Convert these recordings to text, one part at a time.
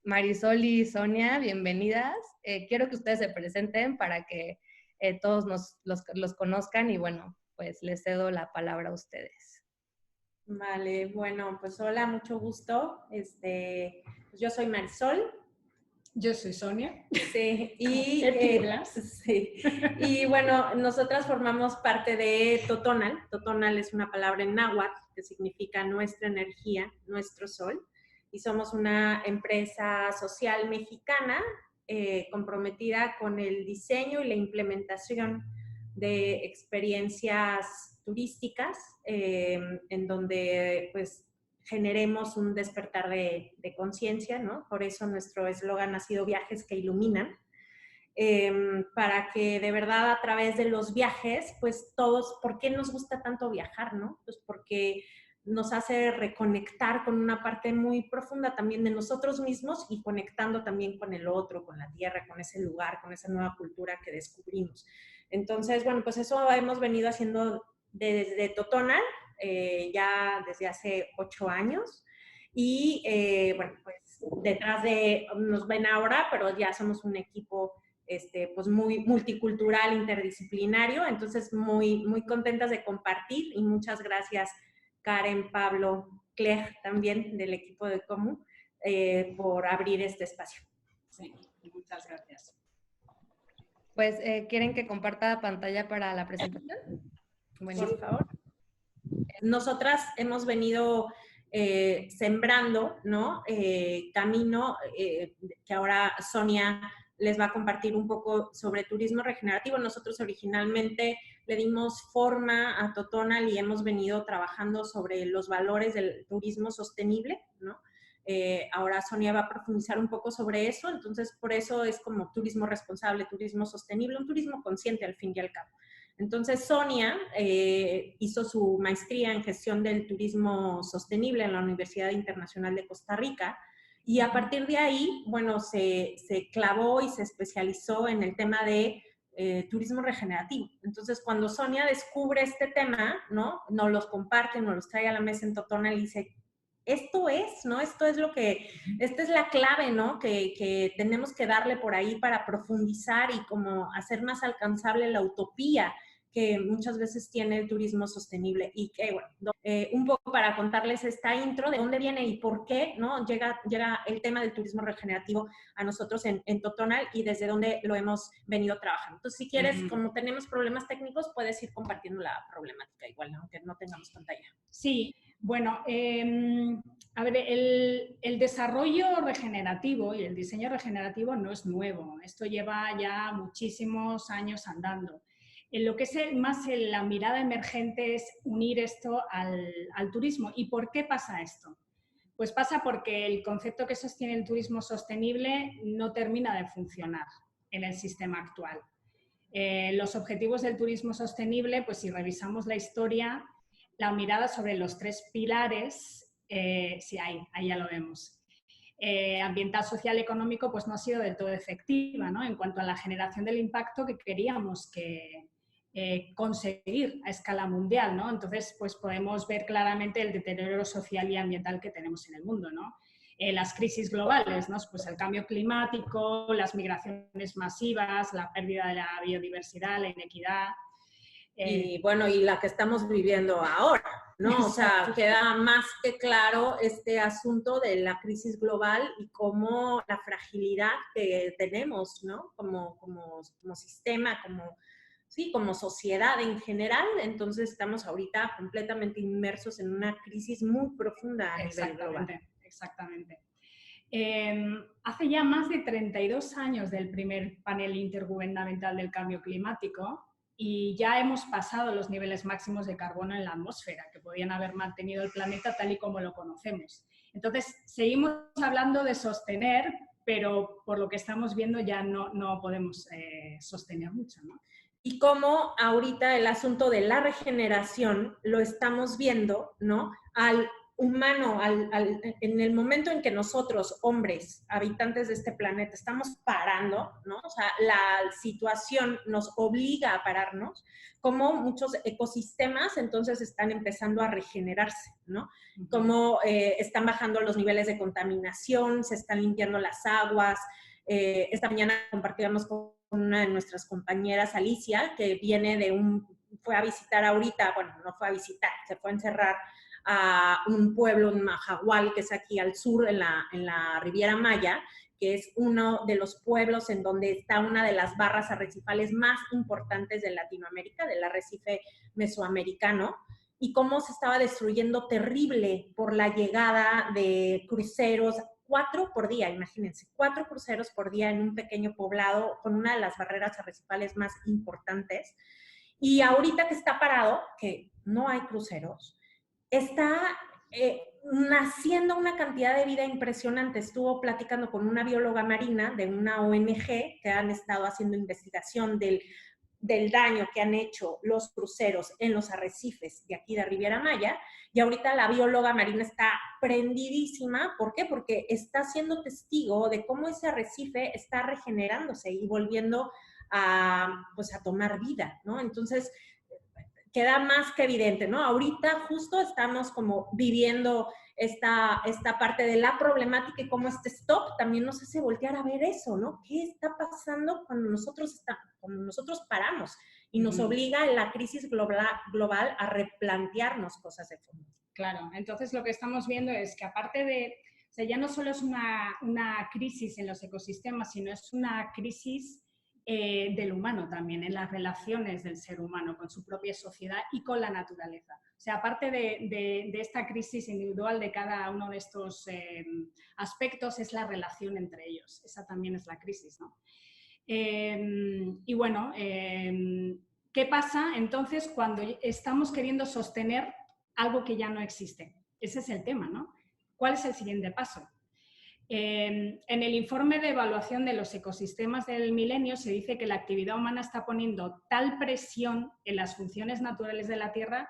Marisol y Sonia, bienvenidas. Quiero que ustedes se presenten para que todos los conozcan y bueno, pues les cedo la palabra a ustedes. Vale, bueno, pues hola, mucho gusto. Pues yo soy Marisol. Yo soy Sonia. Sí, Sí. Y bueno, nosotras formamos parte de Totonal. Totonal es una palabra en náhuatl que significa nuestra energía, nuestro sol. Y somos una empresa social mexicana comprometida con el diseño y la implementación de experiencias turísticas en donde pues generemos un despertar de conciencia, ¿no? Por eso nuestro eslogan ha sido viajes que iluminan, para que de verdad a través de los viajes, pues todos, ¿por qué nos gusta tanto viajar, no? Pues porque nos hace reconectar con una parte muy profunda también de nosotros mismos y conectando también con el otro, con la tierra, con ese lugar, con esa nueva cultura que descubrimos. Entonces, bueno, pues eso hemos venido haciendo desde Totonal, ya desde hace 8 años. Y bueno, pues detrás de, nos ven ahora, pero ya somos un equipo pues muy multicultural, interdisciplinario, entonces muy, muy contentas de compartir y muchas gracias Karen, Pablo, Claire también del equipo de Comu por abrir este espacio. Sí, muchas gracias. Pues, ¿quieren que comparta pantalla para la presentación? Bueno, por favor. Nosotras hemos venido sembrando, ¿no? Camino que ahora Sonia les va a compartir un poco sobre turismo regenerativo. Nosotros originalmente le dimos forma a Totonal y hemos venido trabajando sobre los valores del turismo sostenible, ¿no? Ahora Sonia va a profundizar un poco sobre eso, entonces por eso es como turismo responsable, turismo sostenible, un turismo consciente al fin y al cabo. Entonces Sonia hizo su maestría en gestión del turismo sostenible en la Universidad Internacional de Costa Rica y a partir de ahí, bueno, se clavó y se especializó en el tema de turismo regenerativo. Entonces cuando Sonia descubre este tema, ¿no? Nos los comparte, nos los trae a la mesa en Totonal y dice, esto es, ¿no? Esto es lo que, esta es la clave, ¿no? Que tenemos que darle por ahí para profundizar y como hacer más alcanzable la utopía que muchas veces tiene el turismo sostenible. Y que, bueno, un poco para contarles esta intro, de dónde viene y por qué, ¿no? Llega el tema del turismo regenerativo a nosotros en Totonal y desde dónde lo hemos venido trabajando. Entonces, si quieres, como tenemos problemas técnicos, puedes ir compartiendo la problemática igual, aunque no tengamos pantalla. Sí, bueno, a ver, el desarrollo regenerativo y el diseño regenerativo no es nuevo. Esto lleva ya muchísimos años andando. En lo que es más la mirada emergente es unir esto al turismo. ¿Y por qué pasa esto? Pues pasa porque el concepto que sostiene el turismo sostenible no termina de funcionar en el sistema actual. Los objetivos del turismo sostenible, pues si revisamos la historia, la mirada sobre los 3 pilares, sí, ahí ya lo vemos. Ambiental, social, económico, pues no ha sido del todo efectiva, ¿no? En cuanto a la generación del impacto que queríamos conseguir a escala mundial, ¿no? Entonces, pues podemos ver claramente el deterioro social y ambiental que tenemos en el mundo, ¿no? Las crisis globales, ¿no? Pues el cambio climático, las migraciones masivas, la pérdida de la biodiversidad, la inequidad. Y bueno, y la que estamos viviendo ahora, ¿no? O sea, queda más que claro este asunto de la crisis global y cómo la fragilidad que tenemos, ¿no? Como sistema, como sociedad en general. Entonces estamos ahorita completamente inmersos en una crisis muy profunda a nivel global. Exactamente. Hace ya más de 32 años del primer panel intergubernamental del cambio climático y ya hemos pasado los niveles máximos de carbono en la atmósfera que podían haber mantenido el planeta tal y como lo conocemos. Entonces, seguimos hablando de sostener, pero por lo que estamos viendo ya no podemos sostener mucho, ¿no? Y cómo ahorita el asunto de la regeneración lo estamos viendo, ¿no? Al humano, en el momento en que nosotros, hombres, habitantes de este planeta, estamos parando, ¿no? O sea, la situación nos obliga a pararnos, como muchos ecosistemas entonces están empezando a regenerarse, ¿no? Como están bajando los niveles de contaminación, se están limpiando las aguas. Esta mañana compartíamos con una de nuestras compañeras, Alicia, que viene fue a visitar ahorita, bueno, no fue a visitar, se fue a encerrar a un pueblo en Mahahual, que es aquí al sur, en la Riviera Maya, que es uno de los pueblos en donde está una de las barras arrecifales más importantes de Latinoamérica, del arrecife mesoamericano, y cómo se estaba destruyendo terrible por la llegada de cruceros, 4 por día, imagínense, 4 cruceros por día en un pequeño poblado con una de las barreras arrecifales más importantes. Y ahorita que está parado, que no hay cruceros, está naciendo una cantidad de vida impresionante. Estuvo platicando con una bióloga marina de una ONG que han estado haciendo investigación del daño que han hecho los cruceros en los arrecifes de aquí de Riviera Maya, y ahorita la bióloga marina está prendidísima. ¿Por qué? Porque está siendo testigo de cómo ese arrecife está regenerándose y volviendo pues a tomar vida, ¿no? Entonces, queda más que evidente, ¿no? Ahorita justo estamos como viviendo esta parte de la problemática, y como este stop también nos hace voltear a ver eso, ¿no? ¿Qué está pasando cuando nosotros paramos? Y nos obliga la crisis global a replantearnos cosas de fondo. Claro, entonces lo que estamos viendo es que aparte de, o sea, ya no solo es una crisis en los ecosistemas, sino es una crisis del humano también, en las relaciones del ser humano con su propia sociedad y con la naturaleza. O sea, aparte de esta crisis individual de cada uno de estos aspectos, es la relación entre ellos. Esa también es la crisis, ¿no? Y bueno, ¿qué pasa entonces cuando estamos queriendo sostener algo que ya no existe? Ese es el tema, ¿no? ¿Cuál es el siguiente paso? En el informe de evaluación de los ecosistemas del milenio se dice que la actividad humana está poniendo tal presión en las funciones naturales de la Tierra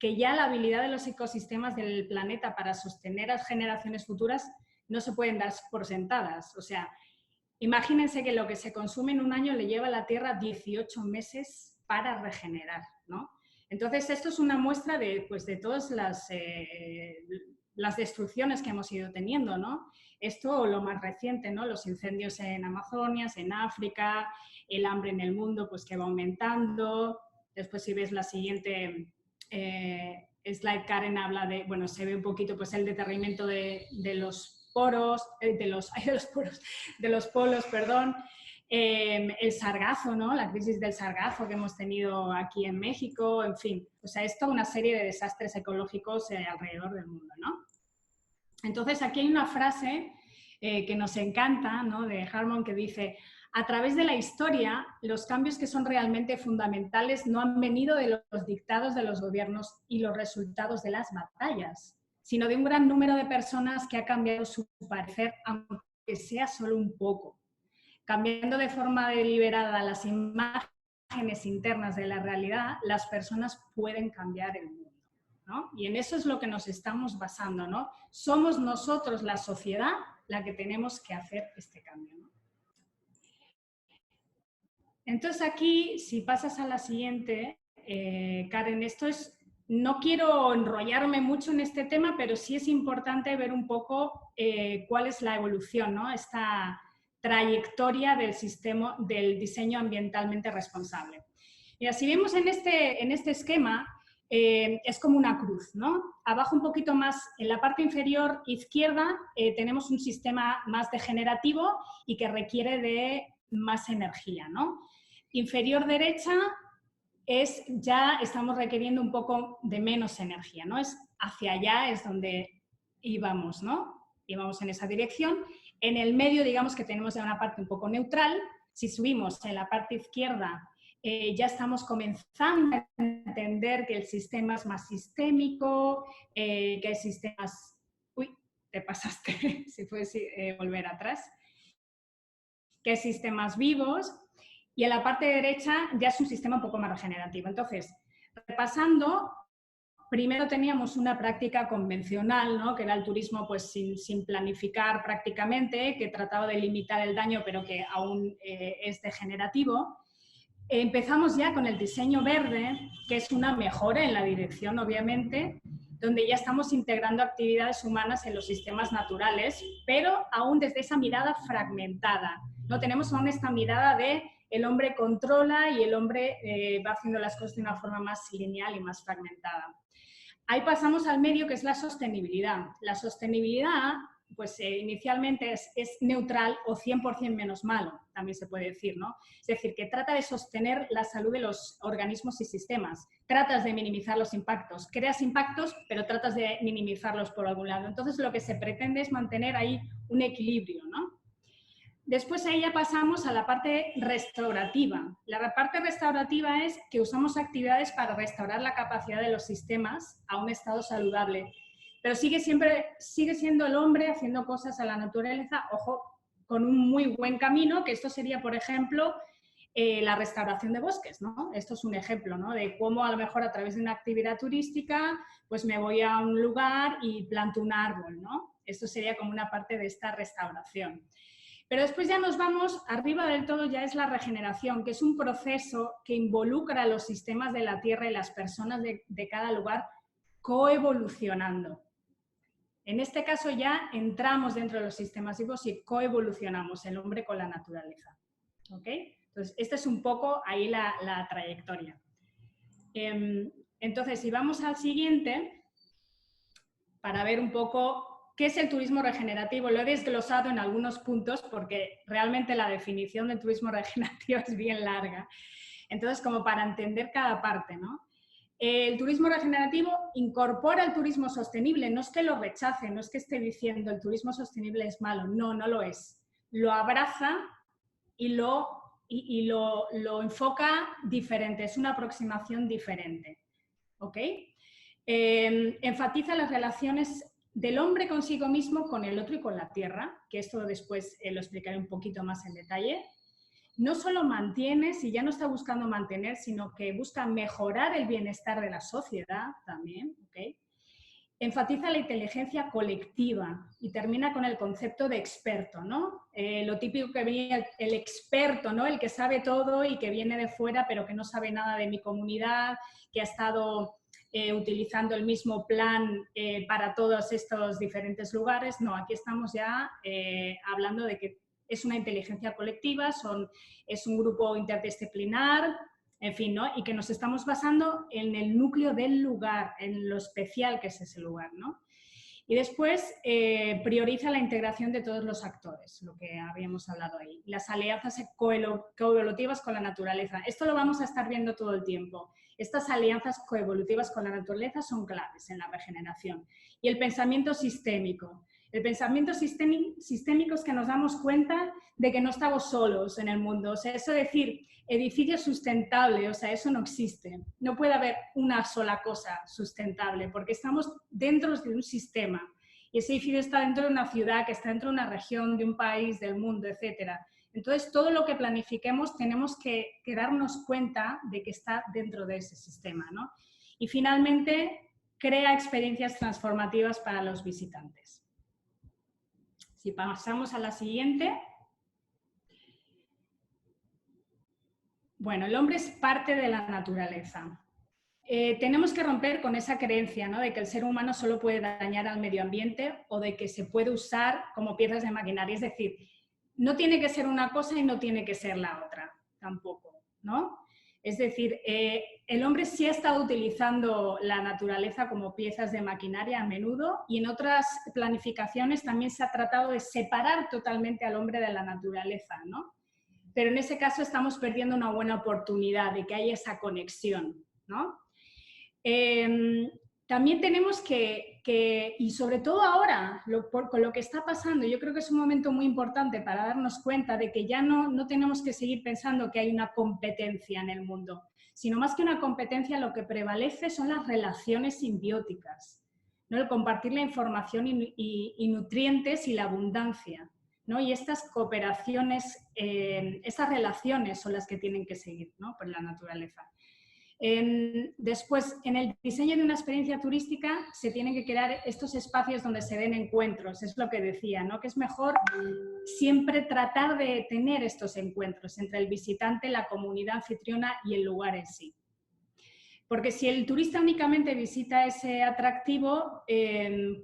que ya la habilidad de los ecosistemas del planeta para sostener a generaciones futuras no se pueden dar por sentadas. O sea, imagínense que lo que se consume en un año le lleva a la Tierra 18 meses para regenerar, ¿no? Entonces, esto es una muestra de todas las destrucciones que hemos ido teniendo, ¿no? Esto, lo más reciente, ¿no? Los incendios en Amazonia, en África, el hambre en el mundo, pues que va aumentando. Después, si ves la siguiente slide, Karen habla de, bueno, se ve un poquito pues el deterrimiento de los poros, de los polos, perdón. El sargazo, ¿no? La crisis del sargazo que hemos tenido aquí en México, en fin. O sea, es toda una serie de desastres ecológicos alrededor del mundo, ¿no? Entonces, aquí hay una frase que nos encanta, ¿no? De Harmon, que dice: a través de la historia, los cambios que son realmente fundamentales no han venido de los dictados de los gobiernos y los resultados de las batallas, sino de un gran número de personas que ha cambiado su parecer, aunque sea solo un poco. Cambiando de forma deliberada las imágenes internas de la realidad, las personas pueden cambiar el mundo, ¿no? Y en eso es lo que nos estamos basando, ¿no? Somos nosotros, la sociedad, la que tenemos que hacer este cambio, ¿no? Entonces aquí, si pasas a la siguiente, Karen, esto es, no quiero enrollarme mucho en este tema, pero sí es importante ver un poco cuál es la evolución, ¿no? Esta trayectoria del sistema del diseño ambientalmente responsable. Mira, si vemos en este esquema, es como una cruz, ¿no? Abajo un poquito más, en la parte inferior izquierda, tenemos un sistema más degenerativo y que requiere de más energía, ¿no? Inferior derecha ya estamos requiriendo un poco de menos energía, ¿no? Es hacia allá es donde íbamos, ¿no? Íbamos en esa dirección. En el medio, digamos que tenemos ya una parte un poco neutral. Si subimos en la parte izquierda, ya estamos comenzando a entender que el sistema es más sistémico, que hay sistemas... Uy, te pasaste, si puedes volver atrás. Que hay sistemas vivos. Y en la parte derecha ya es un sistema un poco más regenerativo. Entonces, repasando, primero teníamos una práctica convencional, ¿no? Que era el turismo pues, sin planificar prácticamente, que trataba de limitar el daño, pero que aún es degenerativo. Empezamos ya con el diseño verde, que es una mejora en la dirección, obviamente, donde ya estamos integrando actividades humanas en los sistemas naturales, pero aún desde esa mirada fragmentada. No tenemos aún esta mirada de el hombre controla y el hombre va haciendo las cosas de una forma más lineal y más fragmentada. Ahí pasamos al medio, que es la sostenibilidad. La sostenibilidad, pues inicialmente es neutral o 100% menos malo, también se puede decir, ¿no? Es decir, que trata de sostener la salud de los organismos y sistemas. Tratas de minimizar los impactos. Creas impactos, pero tratas de minimizarlos por algún lado. Entonces, lo que se pretende es mantener ahí un equilibrio, ¿no? Después ahí ya pasamos a la parte restaurativa. La parte restaurativa es que usamos actividades para restaurar la capacidad de los sistemas a un estado saludable. Pero sigue siendo el hombre haciendo cosas a la naturaleza, ojo, con un muy buen camino, que esto sería, por ejemplo, la restauración de bosques, ¿no? Esto es un ejemplo, ¿no? De cómo a lo mejor a través de una actividad turística, pues me voy a un lugar y planto un árbol, ¿no? Esto sería como una parte de esta restauración. Pero después ya nos vamos, arriba del todo ya es la regeneración, que es un proceso que involucra a los sistemas de la Tierra y las personas de cada lugar coevolucionando. En este caso ya entramos dentro de los sistemas vivos y coevolucionamos el hombre con la naturaleza. ¿Ok? Entonces, esta es un poco ahí la trayectoria. Entonces, si vamos al siguiente, para ver un poco qué es el turismo regenerativo, lo he desglosado en algunos puntos porque realmente la definición del turismo regenerativo es bien larga. Entonces, como para entender cada parte, ¿no? El turismo regenerativo incorpora el turismo sostenible, no es que lo rechace, no es que esté diciendo el turismo sostenible es malo, no, no lo es. Lo abraza y lo enfoca diferente, es una aproximación diferente. ¿Ok? Enfatiza las relaciones del hombre consigo mismo, con el otro y con la tierra, que esto después lo explicaré un poquito más en detalle. No solo mantiene, si ya no está buscando mantener, sino que busca mejorar el bienestar de la sociedad también. ¿Okay? Enfatiza la inteligencia colectiva y termina con el concepto de experto, ¿no? Lo típico que viene el experto, ¿no? El que sabe todo y que viene de fuera, pero que no sabe nada de mi comunidad, que ha estado utilizando el mismo plan para todos estos diferentes lugares. No, aquí estamos ya hablando de que es una inteligencia colectiva, es un grupo interdisciplinar, en fin, ¿no? Y que nos estamos basando en el núcleo del lugar, en lo especial que es ese lugar, ¿no? Y después prioriza la integración de todos los actores, lo que habíamos hablado ahí. Las alianzas coevolutivas con la naturaleza. Esto lo vamos a estar viendo todo el tiempo. Estas alianzas coevolutivas con la naturaleza son claves en la regeneración. Y el pensamiento sistémico. El pensamiento sistémico es que nos damos cuenta de que no estamos solos en el mundo. O sea, eso de decir edificio sustentable, o sea, eso no existe. No puede haber una sola cosa sustentable porque estamos dentro de un sistema. Y ese edificio está dentro de una ciudad, que está dentro de una región, de un país, del mundo, etc. Entonces, todo lo que planifiquemos tenemos que darnos cuenta de que está dentro de ese sistema, ¿no? Y finalmente, crea experiencias transformativas para los visitantes. Si pasamos a la siguiente. Bueno, el hombre es parte de la naturaleza. Tenemos que romper con esa creencia, ¿no? De que el ser humano solo puede dañar al medio ambiente o de que se puede usar como piezas de maquinaria. Es decir, no tiene que ser una cosa y no tiene que ser la otra tampoco, ¿no? Es decir, el hombre sí ha estado utilizando la naturaleza como piezas de maquinaria a menudo y en otras planificaciones también se ha tratado de separar totalmente al hombre de la naturaleza, ¿no? Pero en ese caso estamos perdiendo una buena oportunidad de que haya esa conexión, ¿no? También tenemos y sobre todo ahora, con lo que está pasando, yo creo que es un momento muy importante para darnos cuenta de que ya no tenemos que seguir pensando que hay una competencia en el mundo, sino más que una competencia, lo que prevalece son las relaciones simbióticas, ¿no? El compartir la información y nutrientes y la abundancia, ¿no? Y estas cooperaciones, estas relaciones son las que tienen que seguir, ¿no? Por la naturaleza. Después, en el diseño de una experiencia turística se tienen que crear estos espacios donde se den encuentros, es lo que decía, ¿no? Que es mejor siempre tratar de tener estos encuentros entre el visitante, la comunidad anfitriona y el lugar en sí. Porque si el turista únicamente visita ese atractivo,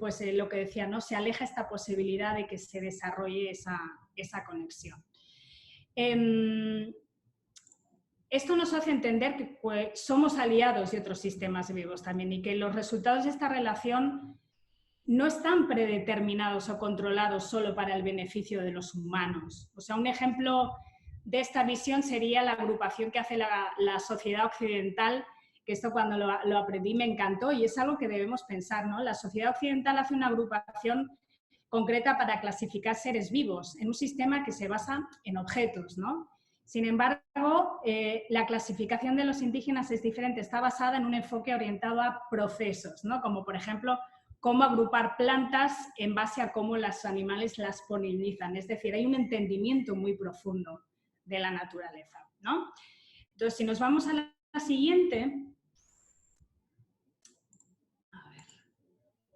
pues lo que decía, ¿no? Se aleja esta posibilidad de que se desarrolle esa conexión. Esto nos hace entender que pues, somos aliados de otros sistemas vivos también y que los resultados de esta relación no están predeterminados o controlados solo para el beneficio de los humanos. O sea, un ejemplo de esta visión sería la agrupación que hace la sociedad occidental, que esto cuando lo aprendí me encantó y es algo que debemos pensar, ¿no? La sociedad occidental hace una agrupación concreta para clasificar seres vivos en un sistema que se basa en objetos, ¿no? Sin embargo, la clasificación de los indígenas es diferente, está basada en un enfoque orientado a procesos, ¿no? Como por ejemplo, cómo agrupar plantas en base a cómo los animales las polinizan. Es decir, hay un entendimiento muy profundo de la naturaleza, ¿no? Entonces, si nos vamos a la siguiente, a ver,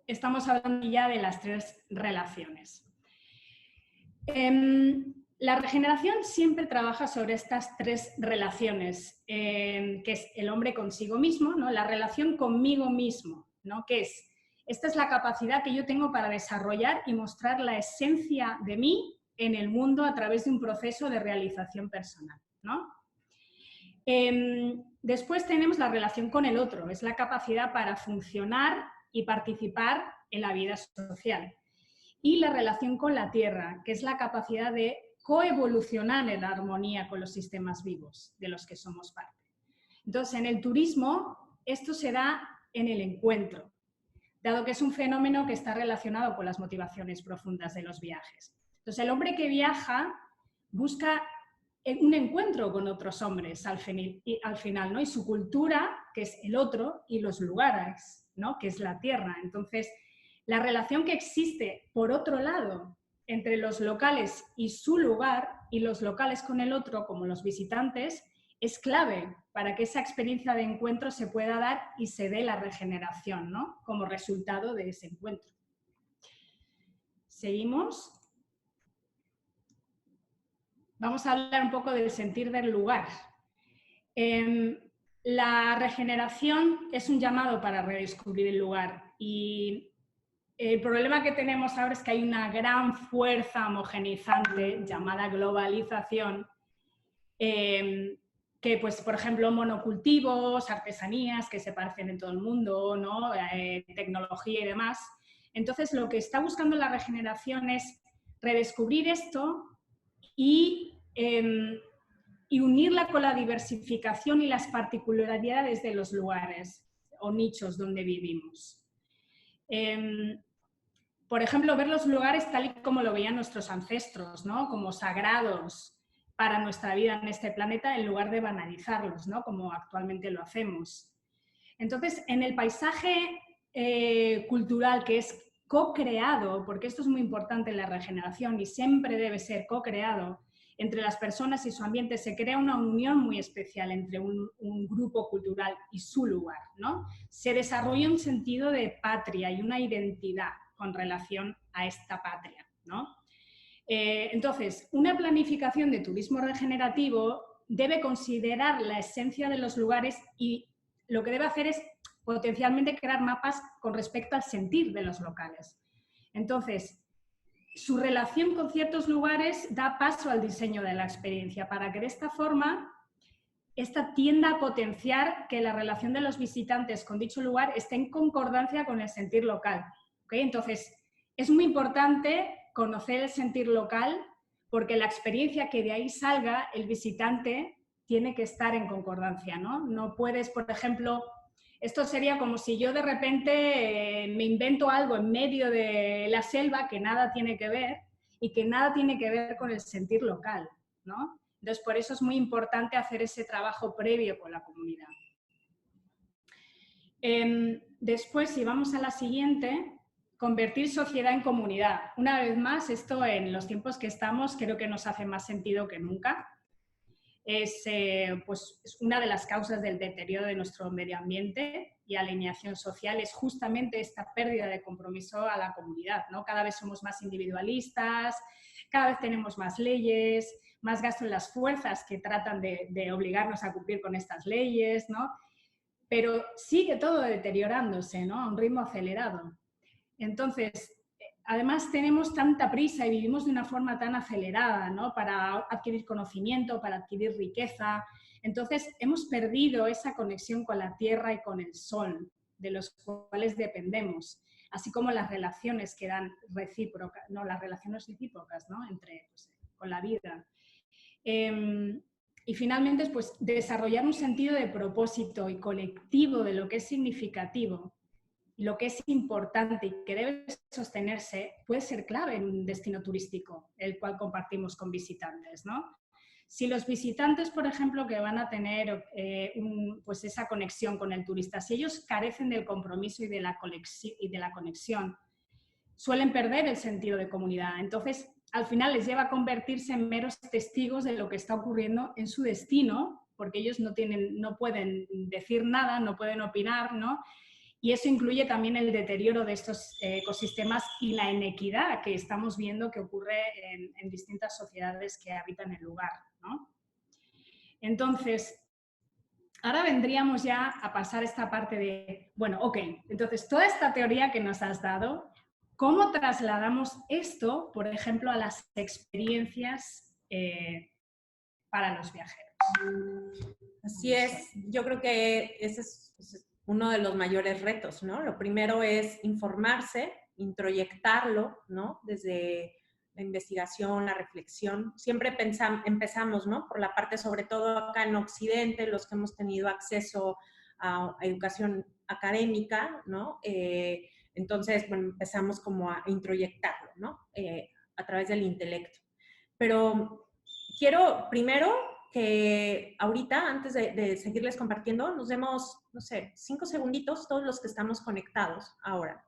estamos hablando ya de las 3 relaciones. La regeneración siempre trabaja sobre estas 3 relaciones, que es el hombre consigo mismo, ¿no? La relación conmigo mismo, ¿no? Que es, esta es la capacidad que yo tengo para desarrollar y mostrar la esencia de mí en el mundo a través de un proceso de realización personal, ¿no? Después tenemos la relación con el otro, es la capacidad para funcionar y participar en la vida social. Y la relación con la tierra, que es la capacidad de coevolucionar en armonía con los sistemas vivos de los que somos parte. Entonces, en el turismo, esto se da en el encuentro, dado que es un fenómeno que está relacionado con las motivaciones profundas de los viajes. Entonces, el hombre que viaja busca un encuentro con otros hombres al final, ¿no? Y su cultura, que es el otro, y los lugares, ¿no? Que es la tierra. Entonces, la relación que existe, por otro lado, entre los locales y su lugar, y los locales con el otro, como los visitantes, es clave para que esa experiencia de encuentro se pueda dar y se dé la regeneración, ¿no? Como resultado de ese encuentro. Seguimos. Vamos a hablar un poco del sentir del lugar. La regeneración es un llamado para redescubrir el lugar y el problema que tenemos ahora es que hay una gran fuerza homogeneizante llamada globalización, que, pues, por ejemplo, monocultivos, artesanías que se parecen en todo el mundo, ¿no? Tecnología y demás. Entonces, lo que está buscando la regeneración es redescubrir esto y unirla con la diversificación y las particularidades de los lugares o nichos donde vivimos. Por ejemplo, ver los lugares tal y como lo veían nuestros ancestros, ¿no? Como sagrados para nuestra vida en este planeta, en lugar de banalizarlos, ¿no? Como actualmente lo hacemos. Entonces, en el paisaje cultural que es co-creado, porque esto es muy importante en la regeneración y siempre debe ser co-creado entre las personas y su ambiente, se crea una unión muy especial entre un grupo cultural y su lugar, ¿no? Se desarrolla un sentido de patria y una identidad con relación a esta patria, ¿no? Entonces, una planificación de turismo regenerativo debe considerar la esencia de los lugares y lo que debe hacer es potencialmente crear mapas con respecto al sentir de los locales. Entonces, su relación con ciertos lugares da paso al diseño de la experiencia para que de esta forma esta tienda a potenciar que la relación de los visitantes con dicho lugar esté en concordancia con el sentir local. ¿Okay? Entonces, es muy importante conocer el sentir local porque la experiencia que de ahí salga, el visitante tiene que estar en concordancia, ¿no? No puedes, por ejemplo, esto sería como si yo de repente me invento algo en medio de la selva que nada tiene que ver y que nada tiene que ver con el sentir local, ¿no? Entonces, por eso es muy importante hacer ese trabajo previo con la comunidad. Después, si vamos a la siguiente, convertir sociedad en comunidad. Una vez más, esto en los tiempos que estamos creo que nos hace más sentido que nunca. pues, es una de las causas del deterioro de nuestro medio ambiente y alineación social, es justamente esta pérdida de compromiso a la comunidad, ¿no? Cada vez somos más individualistas, cada vez tenemos más leyes, más gasto en las fuerzas que tratan de obligarnos a cumplir con estas leyes, ¿no? Pero sigue todo deteriorándose, ¿no? A un ritmo acelerado. Entonces, además tenemos tanta prisa y vivimos de una forma tan acelerada, ¿no? Para adquirir conocimiento, para adquirir riqueza. Entonces, hemos perdido esa conexión con la tierra y con el sol, de los cuales dependemos, así como las relaciones que dan recíprocas, ¿no? Las relaciones recíprocas, ¿no? Entre, pues, con la vida. Y finalmente, pues, desarrollar un sentido de propósito y colectivo de lo que es significativo, lo que es importante y que debe sostenerse, puede ser clave en un destino turístico, el cual compartimos con visitantes, ¿no? Si los visitantes, por ejemplo, que van a tener pues esa conexión con el turista, si ellos carecen del compromiso y de la conexión, suelen perder el sentido de comunidad. Entonces, al final les lleva a convertirse en meros testigos de lo que está ocurriendo en su destino, porque ellos no pueden decir nada, no pueden opinar, ¿no? Y eso incluye también el deterioro de estos ecosistemas y la inequidad que estamos viendo que ocurre en distintas sociedades que habitan el lugar, ¿no? Entonces, ahora vendríamos ya a pasar esta parte de, bueno, ok, entonces toda esta teoría que nos has dado, ¿cómo trasladamos esto, por ejemplo, a las experiencias para los viajeros? Así es, yo creo que ese es uno de los mayores retos, ¿no? Lo primero es informarse, introyectarlo, ¿no? Desde la investigación, la reflexión. Siempre empezamos, ¿no? Por la parte, sobre todo acá en Occidente, los que hemos tenido acceso a educación académica, ¿no? Entonces, bueno, empezamos como a introyectarlo, ¿no? A través del intelecto. Pero quiero primero que ahorita, antes de seguirles compartiendo, nos demos, no sé, 5 segunditos, todos los que estamos conectados ahora,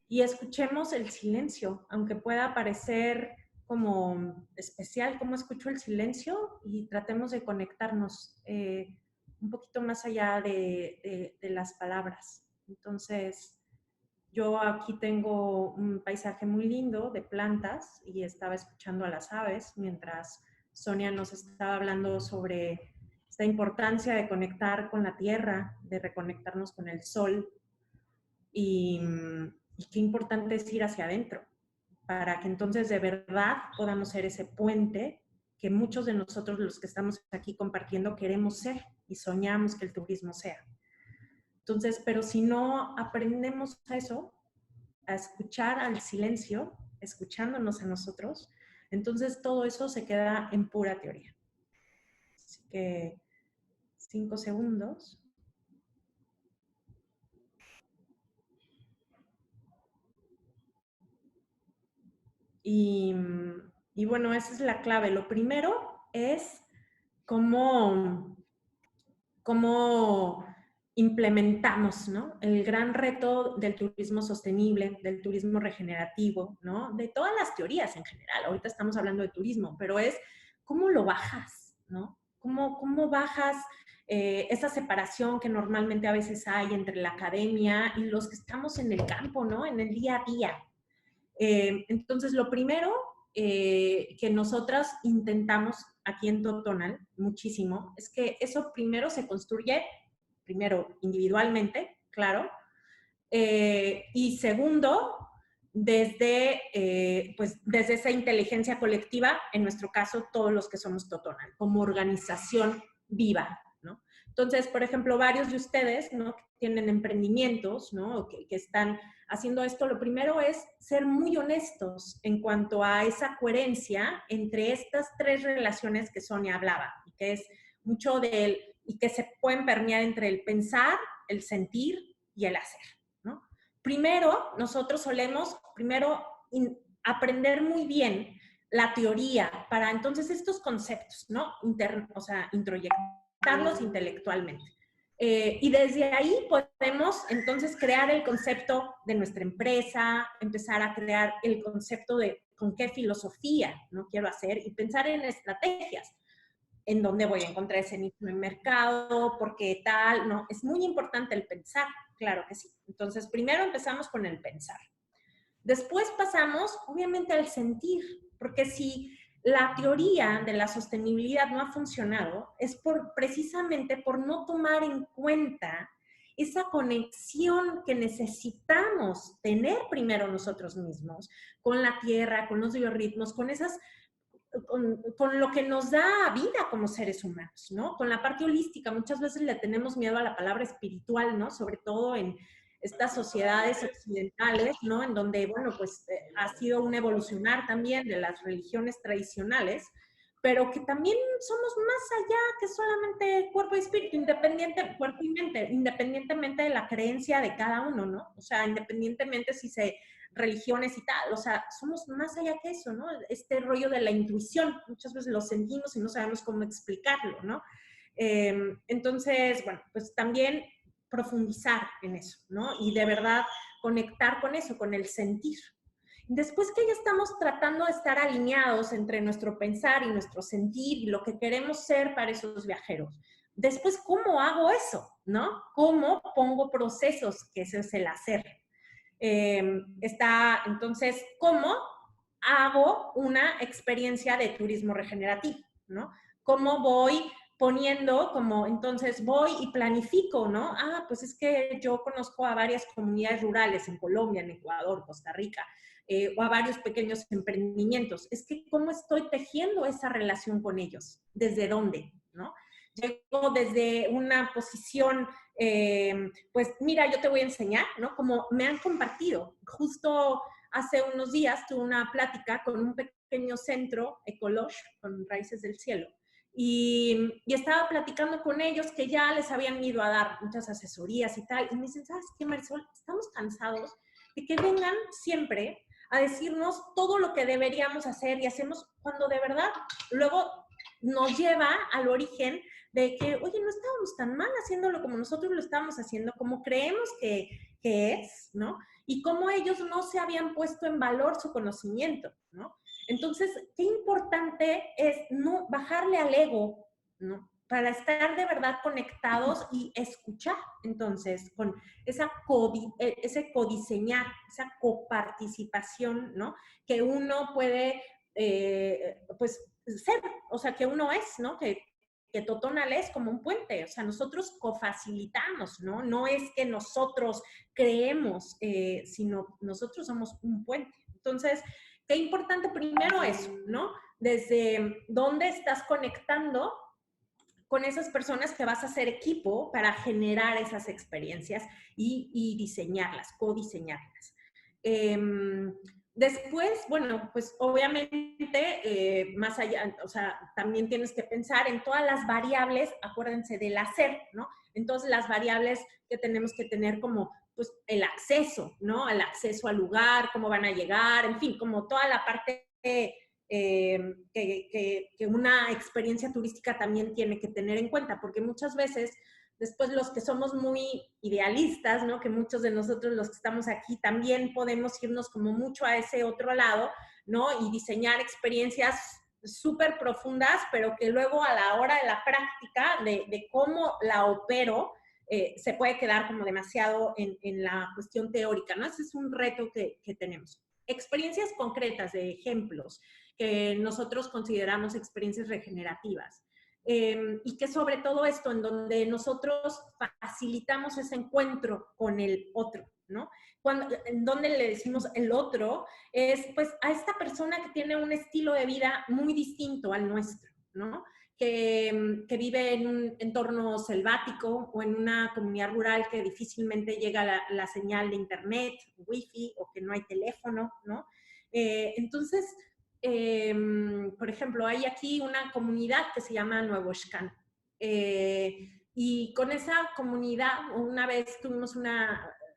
y escuchemos el silencio, aunque pueda parecer como especial, cómo escucho el silencio, y tratemos de conectarnos un poquito más allá de las palabras. Entonces, yo aquí tengo un paisaje muy lindo de plantas y estaba escuchando a las aves mientras Sonia nos estaba hablando sobre esta importancia de conectar con la tierra, de reconectarnos con el sol, y qué importante es ir hacia adentro para que entonces de verdad podamos ser ese puente que muchos de nosotros, los que estamos aquí compartiendo, queremos ser y soñamos que el turismo sea. Entonces, pero si no aprendemos a eso, a escuchar al silencio, escuchándonos a nosotros, entonces todo eso se queda en pura teoría. Así que 5 segundos. Y bueno, esa es la clave. Lo primero es cómo implementamos, ¿no? El gran reto del turismo sostenible, del turismo regenerativo, ¿no? De todas las teorías en general. Ahorita estamos hablando de turismo, pero es cómo lo bajas, ¿no? ¿Cómo bajas esa separación que normalmente a veces hay entre la academia y los que estamos en el campo, ¿no? En el día a día. Entonces, lo primero que nosotras intentamos aquí en Totonal muchísimo es que eso primero se construye individualmente, claro, y segundo, desde esa inteligencia colectiva, en nuestro caso, todos los que somos Totonal, como organización viva, ¿no? Entonces, por ejemplo, varios de ustedes, ¿no? Que tienen emprendimientos, ¿no? Que están haciendo esto, lo primero es ser muy honestos en cuanto a esa coherencia entre estas 3 relaciones que Sonia hablaba, y que es mucho y que se pueden permear entre el pensar, el sentir y el hacer, ¿no? Primero, nosotros solemos aprender muy bien la teoría para entonces estos conceptos, ¿no? Introyectarlos intelectualmente. Y desde ahí podemos entonces crear el concepto de nuestra empresa, empezar a crear el concepto de con qué filosofía no quiero hacer y pensar en estrategias. en dónde voy a encontrar ese nicho de mercado, por qué tal, ¿no? Es muy importante el pensar, claro que sí. Entonces, primero empezamos con el pensar. Después pasamos, obviamente, al sentir, porque si la teoría de la sostenibilidad no ha funcionado, es precisamente por no tomar en cuenta esa conexión que necesitamos tener primero nosotros mismos con la tierra, con los biorritmos, con lo que nos da vida como seres humanos, ¿no? Con la parte holística, muchas veces le tenemos miedo a la palabra espiritual, ¿no? Sobre todo en estas sociedades occidentales, ¿no? En donde, bueno, pues ha sido un evolucionar también de las religiones tradicionales, pero que también somos más allá que solamente cuerpo y espíritu, cuerpo y mente, independientemente de la creencia de cada uno, ¿no? O sea, independientemente si religiones y tal, o sea, somos más allá que eso, ¿no? Este rollo de la intuición, muchas veces lo sentimos y no sabemos cómo explicarlo, ¿no? Entonces, bueno, pues también profundizar en eso, ¿no? Y de verdad conectar con eso, con el sentir. Después que ya estamos tratando de estar alineados entre nuestro pensar y nuestro sentir y lo que queremos ser para esos viajeros, después, ¿cómo hago eso? ¿No? ¿Cómo pongo procesos? Que ese es el hacer. Entonces, ¿cómo hago una experiencia de turismo regenerativo? ¿No? ¿Cómo voy poniendo entonces voy y planifico, ¿no? Pues es que yo conozco a varias comunidades rurales en Colombia, en Ecuador, Costa Rica, o a varios pequeños emprendimientos. Es que ¿cómo estoy tejiendo esa relación con ellos? ¿Desde dónde? ¿No? Llego desde una posición, pues mira, yo te voy a enseñar, ¿no? Como me han compartido. Justo hace unos días tuve una plática con un pequeño centro, Ecolosh, con Raíces del Cielo, y estaba platicando con ellos que ya les habían ido a dar muchas asesorías y tal, y me dicen, ¿sabes qué, Marisol? Estamos cansados de que vengan siempre a decirnos todo lo que deberíamos hacer y hacemos cuando de verdad luego nos lleva al origen de que, oye, no estábamos tan mal haciéndolo como nosotros lo estábamos haciendo, como creemos que es, ¿no? Y cómo ellos no se habían puesto en valor su conocimiento, ¿no? Entonces, qué importante es no bajarle al ego, ¿no? Para estar de verdad conectados y escuchar, entonces, con ese codiseñar, esa coparticipación, ¿no? Que uno puede, pues, ser, o sea, que uno es, ¿no? Que Totonal es como un puente, o sea, nosotros cofacilitamos, ¿no? No es que nosotros creemos, sino nosotros somos un puente. Entonces, qué importante primero eso, ¿no? Desde dónde estás conectando con esas personas que vas a hacer equipo para generar esas experiencias y diseñarlas, codiseñarlas. Después, bueno, pues obviamente, más allá, o sea, también tienes que pensar en todas las variables, acuérdense del hacer, ¿no? Entonces, las variables que tenemos que tener como, pues, el acceso, ¿no? El acceso al lugar, cómo van a llegar, en fin, como toda la parte que una experiencia turística también tiene que tener en cuenta, porque muchas veces después los que somos muy idealistas, ¿no? Que muchos de nosotros los que estamos aquí también podemos irnos como mucho a ese otro lado, ¿no? Y diseñar experiencias súper profundas, pero que luego a la hora de la práctica, de cómo la opero, se puede quedar como demasiado en la cuestión teórica, ¿no? Ese es un reto que tenemos. Experiencias concretas de ejemplos que nosotros consideramos experiencias regenerativas. Y que sobre todo esto, en donde nosotros facilitamos ese encuentro con el otro, ¿no? En donde le decimos el otro, es pues a esta persona que tiene un estilo de vida muy distinto al nuestro, ¿no? Que vive en un entorno selvático o en una comunidad rural que difícilmente llega la señal de internet, wifi, o que no hay teléfono, ¿no? Entonces, por ejemplo, hay aquí una comunidad que se llama Nuevo Xcan. Y con esa comunidad, una vez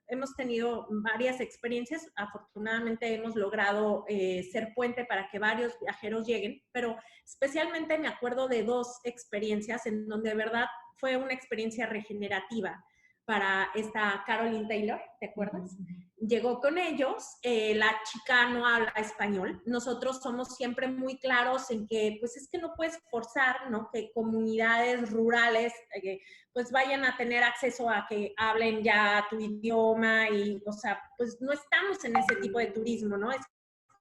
hemos tenido varias experiencias, afortunadamente hemos logrado ser puente para que varios viajeros lleguen, pero especialmente me acuerdo de 2 experiencias en donde de verdad fue una experiencia regenerativa para esta Caroline Taylor, ¿te acuerdas? Llegó con ellos, la chica no habla español, nosotros somos siempre muy claros en que pues es que no puedes forzar, ¿no? Que comunidades rurales pues vayan a tener acceso a que hablen ya tu idioma y, o sea, pues no estamos en ese tipo de turismo, ¿no? Es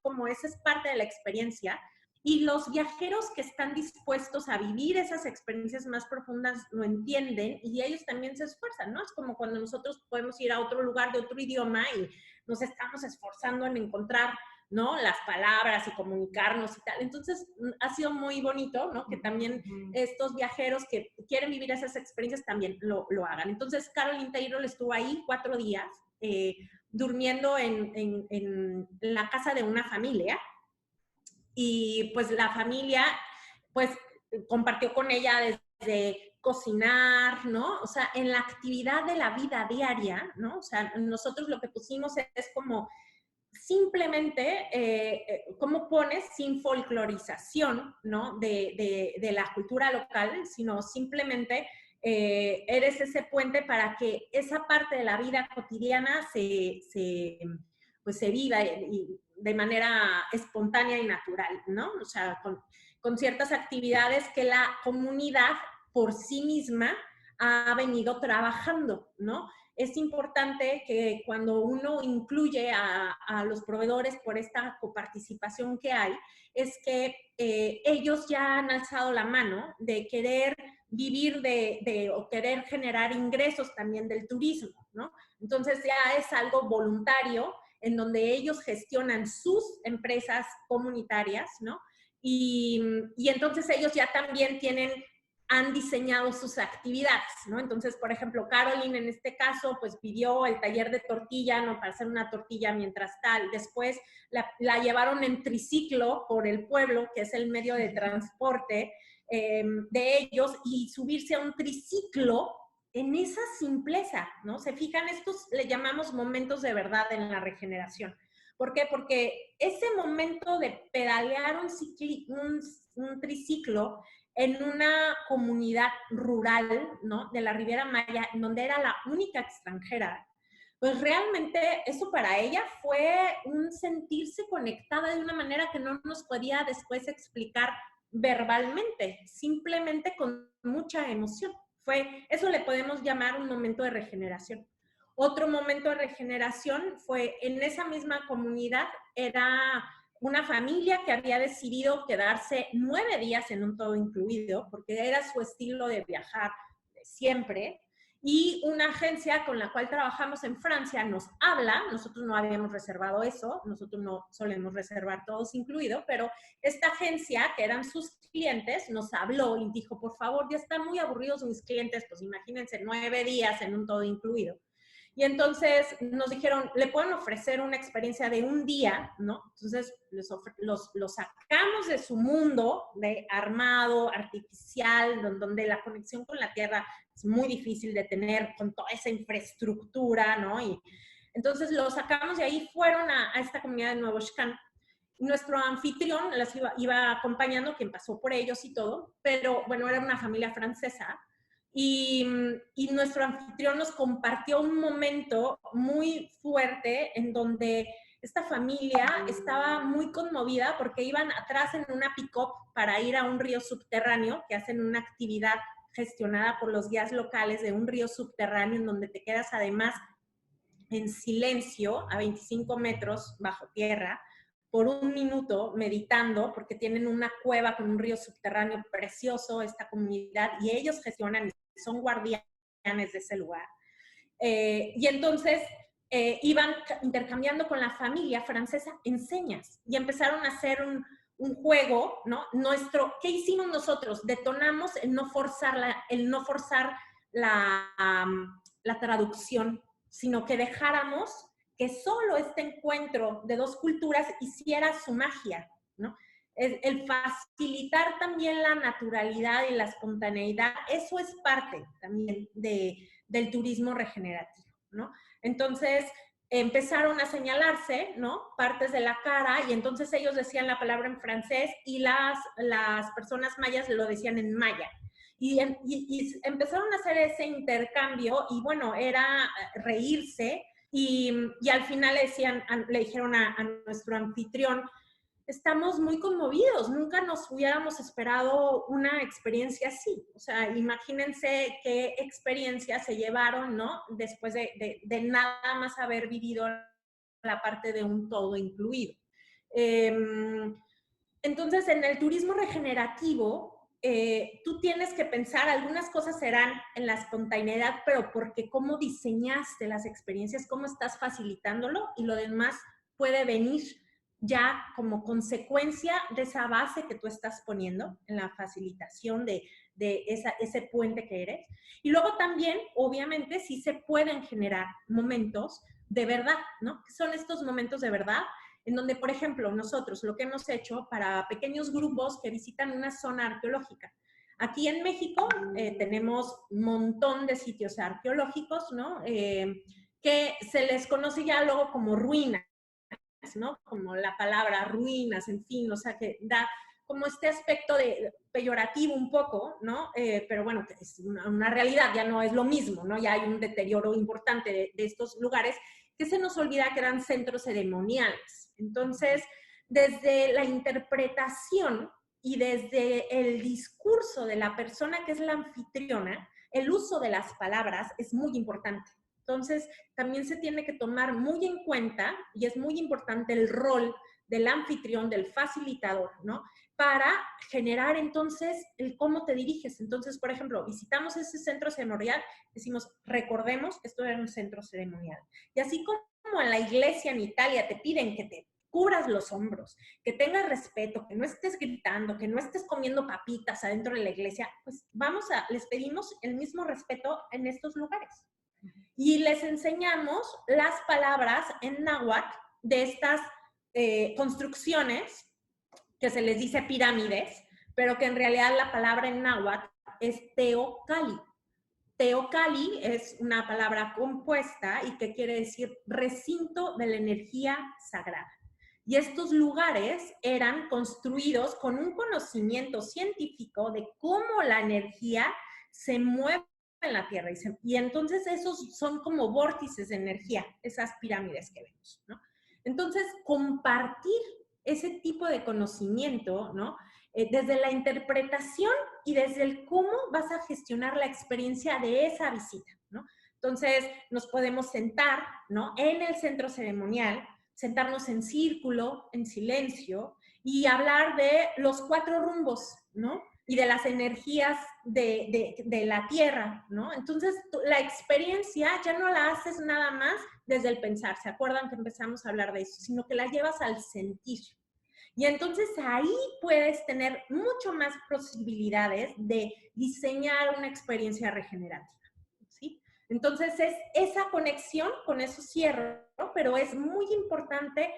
como esa es parte de la experiencia. Y los viajeros que están dispuestos a vivir esas experiencias más profundas lo entienden y ellos también se esfuerzan, ¿no? Es como cuando nosotros podemos ir a otro lugar de otro idioma y nos estamos esforzando en encontrar, ¿no? Las palabras y comunicarnos y tal. Entonces, ha sido muy bonito, ¿no? Que también estos viajeros que quieren vivir esas experiencias también lo hagan. Entonces, Caroline Taylor estuvo ahí 4 días durmiendo en la casa de una familia. Y pues la familia, pues compartió con ella desde cocinar, ¿no? O sea, en la actividad de la vida diaria, ¿no? O sea, nosotros lo que pusimos es como simplemente, ¿cómo pones? Sin folclorización, ¿no? De la cultura local, sino simplemente eres ese puente para que esa parte de la vida cotidiana pues se viva y de manera espontánea y natural, ¿no? O sea, con ciertas actividades que la comunidad por sí misma ha venido trabajando, ¿no? Es importante que cuando uno incluye a los proveedores por esta coparticipación que hay, es que ellos ya han alzado la mano de querer vivir o querer generar ingresos también del turismo, ¿no? Entonces ya es algo voluntario en donde ellos gestionan sus empresas comunitarias, ¿no? Y entonces ellos ya también han diseñado sus actividades, ¿no? Entonces, por ejemplo, Caroline en este caso, pues pidió el taller de tortilla, ¿no? Para hacer una tortilla mientras tal. Después la llevaron en triciclo por el pueblo, que es el medio de transporte de ellos, y subirse a un triciclo en esa simpleza, ¿no? Se fijan, estos le llamamos momentos de verdad en la regeneración. ¿Por qué? Porque ese momento de pedalear un triciclo en una comunidad rural, ¿no? De la Riviera Maya, donde era la única extranjera, pues realmente eso para ella fue un sentirse conectada de una manera que no nos podía después explicar verbalmente, simplemente con mucha emoción. Eso le podemos llamar un momento de regeneración. Otro momento de regeneración fue en esa misma comunidad, era una familia que había decidido quedarse 9 días en un todo incluido, porque era su estilo de viajar siempre, y una agencia con la cual trabajamos en Francia nos habla, nosotros no habíamos reservado eso, nosotros no solemos reservar todos incluido, pero esta agencia, que eran sus clientes, nos habló y dijo, por favor, ya están muy aburridos mis clientes, pues imagínense 9 días en un todo incluido. Y entonces nos dijeron, le pueden ofrecer una experiencia de un día, ¿no? Entonces los sacamos de su mundo de armado, artificial, donde la conexión con la tierra es muy difícil de tener con toda esa infraestructura, ¿no? Y entonces los sacamos y ahí fueron a esta comunidad de Nuevo Xcan. Nuestro anfitrión las iba acompañando, quien pasó por ellos y todo, pero bueno, era una familia francesa. Y nuestro anfitrión nos compartió un momento muy fuerte en donde esta familia estaba muy conmovida porque iban atrás en una pick-up para ir a un río subterráneo, que hacen una actividad gestionada por los guías locales de un río subterráneo en donde te quedas además en silencio a 25 metros bajo tierra por 1 minuto meditando, porque tienen una cueva con un río subterráneo precioso, esta comunidad, y ellos gestionan y son guardianes de ese lugar. Y entonces iban intercambiando con la familia francesa en señas y empezaron a hacer un juego, ¿no? ¿Qué hicimos nosotros? Detonamos el no forzar la traducción, sino que dejáramos que solo este encuentro de 2 culturas hiciera su magia, ¿no? El facilitar también la naturalidad y la espontaneidad, eso es parte también del turismo regenerativo, ¿no? Entonces, empezaron a señalarse, ¿no? Partes de la cara, y entonces ellos decían la palabra en francés y las personas mayas lo decían en maya. Y empezaron a hacer ese intercambio y bueno, era reírse y al final le dijeron a nuestro anfitrión, estamos muy conmovidos, nunca nos hubiéramos esperado una experiencia así. O sea, imagínense qué experiencia se llevaron, ¿no? Después de nada más haber vivido la parte de un todo incluido. Entonces, en el turismo regenerativo, tú tienes que pensar, algunas cosas serán en la espontaneidad, pero porque cómo diseñaste las experiencias, cómo estás facilitándolo, y lo demás puede venir ya como consecuencia de esa base que tú estás poniendo en la facilitación de ese puente que eres. Y luego también, obviamente, sí se pueden generar momentos de verdad, ¿no? ¿Qué son estos momentos de verdad? En donde, por ejemplo, nosotros lo que hemos hecho para pequeños grupos que visitan una zona arqueológica. Aquí en México tenemos un montón de sitios arqueológicos, ¿no? Que se les conoce ya luego como ruinas, ¿no? Como la palabra ruinas, en fin, o sea, que da como este aspecto de peyorativo un poco, ¿no? Pero bueno, es una realidad, ya no es lo mismo, ¿no? Ya hay un deterioro importante de estos lugares que se nos olvida que eran centros ceremoniales. Entonces, desde la interpretación y desde el discurso de la persona que es la anfitriona, el uso de las palabras es muy importante. Entonces, también se tiene que tomar muy en cuenta, y es muy importante el rol del anfitrión, del facilitador, ¿no? Para generar entonces el cómo te diriges. Entonces, por ejemplo, visitamos ese centro ceremonial, decimos, recordemos, esto era un centro ceremonial. Y así como en la iglesia en Italia te piden que te cubras los hombros, que tengas respeto, que no estés gritando, que no estés comiendo papitas adentro de la iglesia, pues les pedimos el mismo respeto en estos lugares. Y les enseñamos las palabras en náhuatl de estas construcciones, que se les dice pirámides, pero que en realidad la palabra en náhuatl es teocalli. Teocalli es una palabra compuesta y que quiere decir recinto de la energía sagrada. Y estos lugares eran construidos con un conocimiento científico de cómo la energía se mueve en la Tierra. Y entonces esos son como vórtices de energía, esas pirámides que vemos, ¿no? Entonces, compartir ese tipo de conocimiento, ¿no? Desde la interpretación y desde el cómo vas a gestionar la experiencia de esa visita, ¿no? Entonces, nos podemos sentar, ¿no? En el centro ceremonial, sentarnos en círculo, en silencio, y hablar de los 4 rumbos, ¿no? Y de las energías de la Tierra, ¿no? Entonces, la experiencia ya no la haces nada más desde el pensar, ¿se acuerdan que empezamos a hablar de eso? Sino que la llevas al sentir. Y entonces ahí puedes tener mucho más posibilidades de diseñar una experiencia regenerativa, ¿sí? Entonces es esa conexión, con eso cierro, ¿no? Pero es muy importante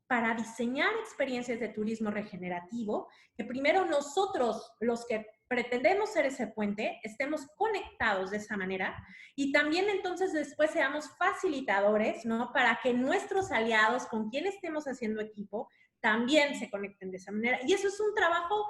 para diseñar experiencias de turismo regenerativo, que primero nosotros, los que pretendemos ser ese puente, estemos conectados de esa manera, y también entonces después seamos facilitadores, ¿no? Para que nuestros aliados con quien estemos haciendo equipo también se conecten de esa manera. Y eso es un trabajo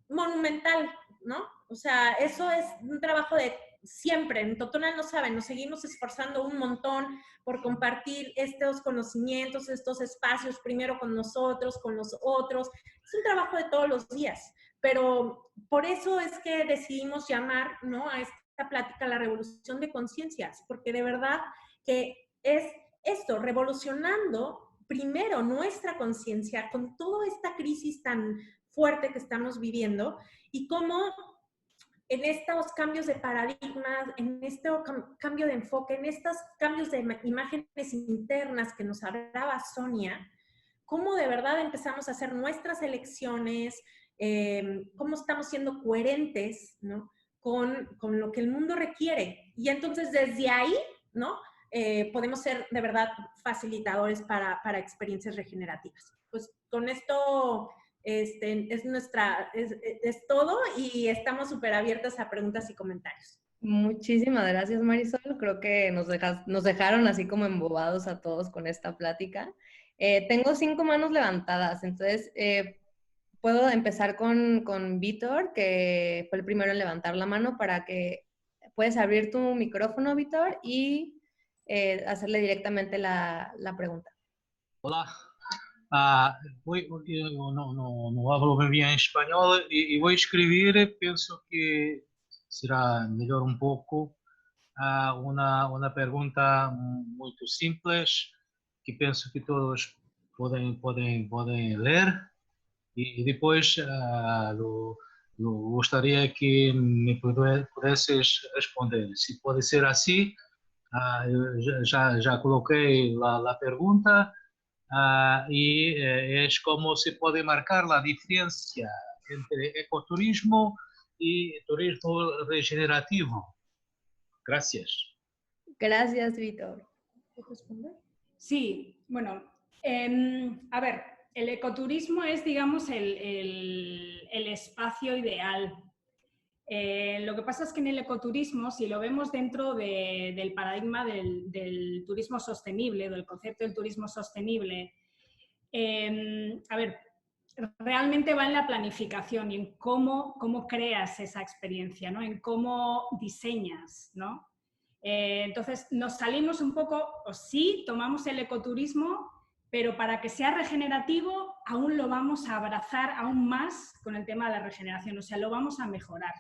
monumental, ¿no? O sea, eso es un trabajo de siempre. En Totonal no saben, nos seguimos esforzando un montón por compartir estos conocimientos, estos espacios, primero con nosotros, con los otros. Es un trabajo de todos los días, pero por eso es que decidimos llamar, ¿no?, a esta plática la revolución de conciencias, porque de verdad que es esto, revolucionando primero nuestra conciencia con toda esta crisis tan fuerte que estamos viviendo, y cómo en estos cambios de paradigmas, en este cambio de enfoque, en estos cambios de imágenes internas que nos hablaba Sonia, cómo de verdad empezamos a hacer nuestras elecciones, cómo estamos siendo coherentes, ¿no?, con lo que el mundo requiere. Y entonces desde ahí, ¿no?, podemos ser de verdad facilitadores para experiencias regenerativas. Pues con esto es todo, y estamos súper abiertas a preguntas y comentarios. Muchísimas gracias, Marisol. Creo que nos dejaron así como embobados a todos con esta plática. Tengo 5 manos levantadas, entonces puedo empezar con Víctor, que fue el primero en levantar la mano, para que puedes abrir tu micrófono, Víctor, y hacerle directamente la pregunta. Olá, eu não hablo muy bien espanhol e vou escrever, penso que será melhor um pouco, uma pergunta muito simples, que penso que todos podem ler, e depois gostaria que me pudesses responder. Se pode ser assim, eu já coloquei a pergunta. Y es como se puede marcar la diferencia entre ecoturismo y turismo regenerativo. Gracias. Gracias, Víctor. ¿Puedo responder? Sí, bueno, a ver, el ecoturismo es, digamos, el espacio ideal. Lo que pasa es que en el ecoturismo, si lo vemos dentro del paradigma del turismo sostenible, del concepto del turismo sostenible, a ver, realmente va en la planificación y en cómo creas esa experiencia, ¿no? En cómo diseñas, ¿no? Entonces, nos salimos un poco, o sí, tomamos el ecoturismo, pero para que sea regenerativo, aún lo vamos a abrazar aún más con el tema de la regeneración, o sea, lo vamos a mejorar.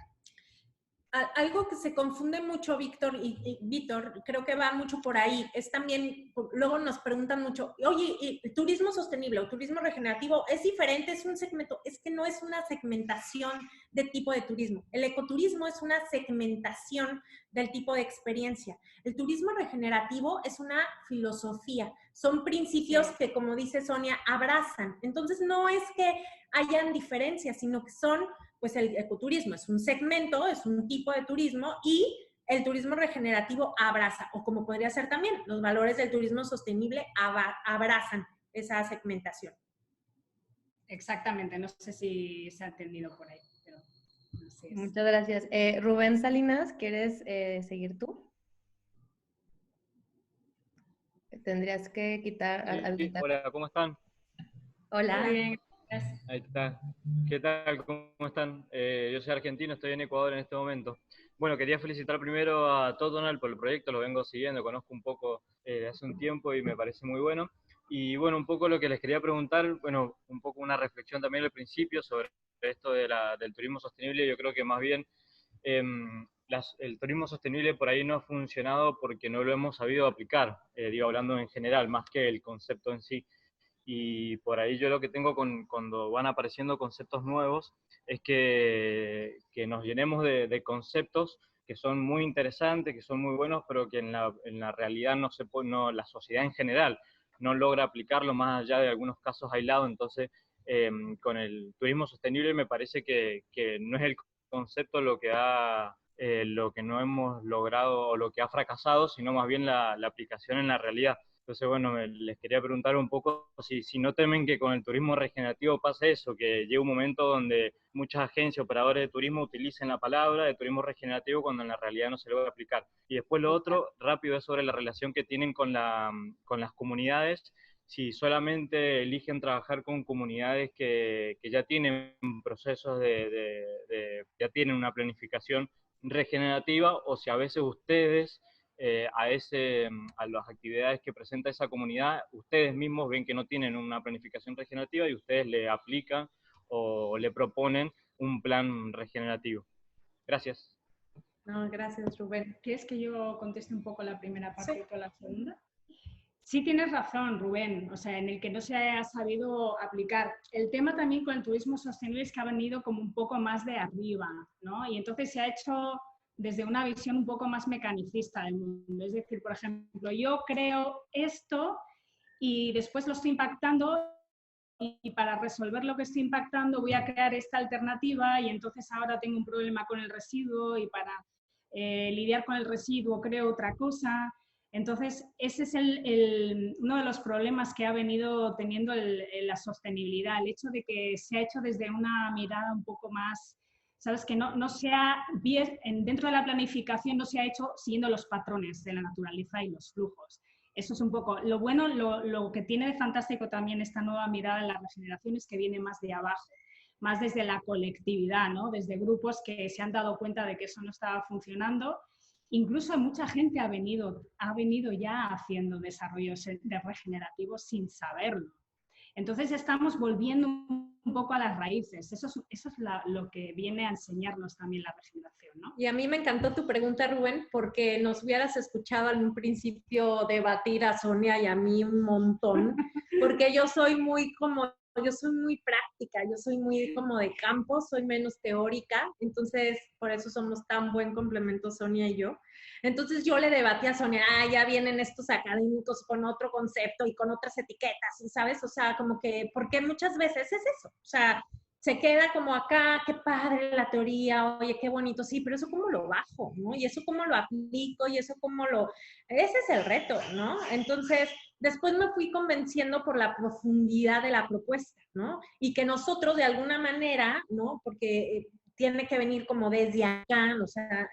Algo que se confunde mucho, Víctor, y Víctor, creo que va mucho por ahí, es también, luego nos preguntan mucho, oye, ¿y turismo sostenible o turismo regenerativo es diferente? ¿Es un segmento? Es que no es una segmentación de tipo de turismo. El ecoturismo es una segmentación del tipo de experiencia. El turismo regenerativo es una filosofía, son principios que, como dice Sonia, abrazan. Entonces, no es que hayan diferencias, sino que son, pues el ecoturismo es un segmento, es un tipo de turismo, y el turismo regenerativo abraza, o como podría ser también, los valores del turismo sostenible abrazan esa segmentación. Exactamente, no sé si se ha entendido por ahí, pero así es. Muchas gracias. Rubén Salinas, ¿quieres seguir tú? Tendrías que quitar... Sí, hola, ¿cómo están? Hola. Muy bien, gracias. Ahí está. ¿Qué tal? ¿Cómo están? Yo soy argentino, estoy en Ecuador en este momento. Bueno, quería felicitar primero a Totonal por el proyecto, lo vengo siguiendo, conozco un poco hace un tiempo y me parece muy bueno. Y bueno, un poco lo que les quería preguntar, bueno, un poco una reflexión también al principio sobre esto del turismo sostenible. Yo creo que más bien el turismo sostenible por ahí no ha funcionado porque no lo hemos sabido aplicar, digo, hablando en general, más que el concepto en sí. Y por ahí yo lo que tengo cuando van apareciendo conceptos nuevos es que nos llenemos de conceptos que son muy interesantes, que son muy buenos, pero que en la realidad la sociedad en general no logra aplicarlo más allá de algunos casos aislados. Entonces, con el turismo sostenible me parece que no es el concepto lo que no hemos logrado o lo que ha fracasado, sino más bien la aplicación en la realidad. Entonces, bueno, les quería preguntar un poco si no temen que con el turismo regenerativo pase eso, que llegue un momento donde muchas agencias, operadores de turismo utilicen la palabra de turismo regenerativo cuando en la realidad no se logra aplicar. Y después lo otro, rápido, es sobre la relación que tienen con las comunidades, si solamente eligen trabajar con comunidades que ya tienen procesos ya tienen una planificación regenerativa, o si a veces ustedes a las actividades que presenta esa comunidad, ustedes mismos ven que no tienen una planificación regenerativa y ustedes le aplican o le proponen un plan regenerativo. Gracias. No, gracias, Rubén. ¿Quieres que yo conteste un poco la primera parte Sí. y tú la segunda? Sí, tienes razón, Rubén, o sea, en el que no se ha sabido aplicar. El tema también con el turismo sostenible es que ha venido como un poco más de arriba, ¿no? Y entonces se ha hecho desde una visión un poco más mecanicista del mundo. Es decir, por ejemplo, yo creo esto y después lo estoy impactando, y para resolver lo que estoy impactando voy a crear esta alternativa, y entonces ahora tengo un problema con el residuo y para lidiar con el residuo creo otra cosa. Entonces, ese es uno de los problemas que ha venido teniendo la sostenibilidad, el hecho de que se ha hecho desde una mirada un poco más, ¿sabes? Que no se ha, dentro de la planificación no se ha hecho siguiendo los patrones de la naturaleza y los flujos. Eso es un poco lo bueno. Lo que tiene de fantástico también esta nueva mirada en la regeneración es que viene más de abajo. más desde la colectividad, ¿no? Desde grupos que se han dado cuenta de que eso no estaba funcionando. Incluso mucha gente ha venido ya haciendo desarrollos regenerativos sin saberlo. Entonces estamos volviendo un poco a las raíces. Eso es lo que viene a enseñarnos también la regeneración, ¿no? Y a mí me encantó tu pregunta, Rubén, porque nos hubieras escuchado en un principio debatir a Sonia y a mí un montón, porque yo soy muy práctica, yo soy muy como de campo, soy menos teórica, entonces por eso somos tan buen complemento Sonia y yo. Entonces yo le debatí a Sonia, ya vienen estos académicos con otro concepto y con otras etiquetas, ¿sabes? O sea, como que, porque muchas veces es eso, o sea, se queda como acá, qué padre la teoría, oye, qué bonito, sí, pero eso cómo lo bajo, ¿no? Y eso cómo lo aplico, y eso cómo lo... Ese es el reto, ¿no? Entonces, después me fui convenciendo por la profundidad de la propuesta, ¿no? Y que nosotros de alguna manera, ¿no? Porque tiene que venir como desde acá, o sea,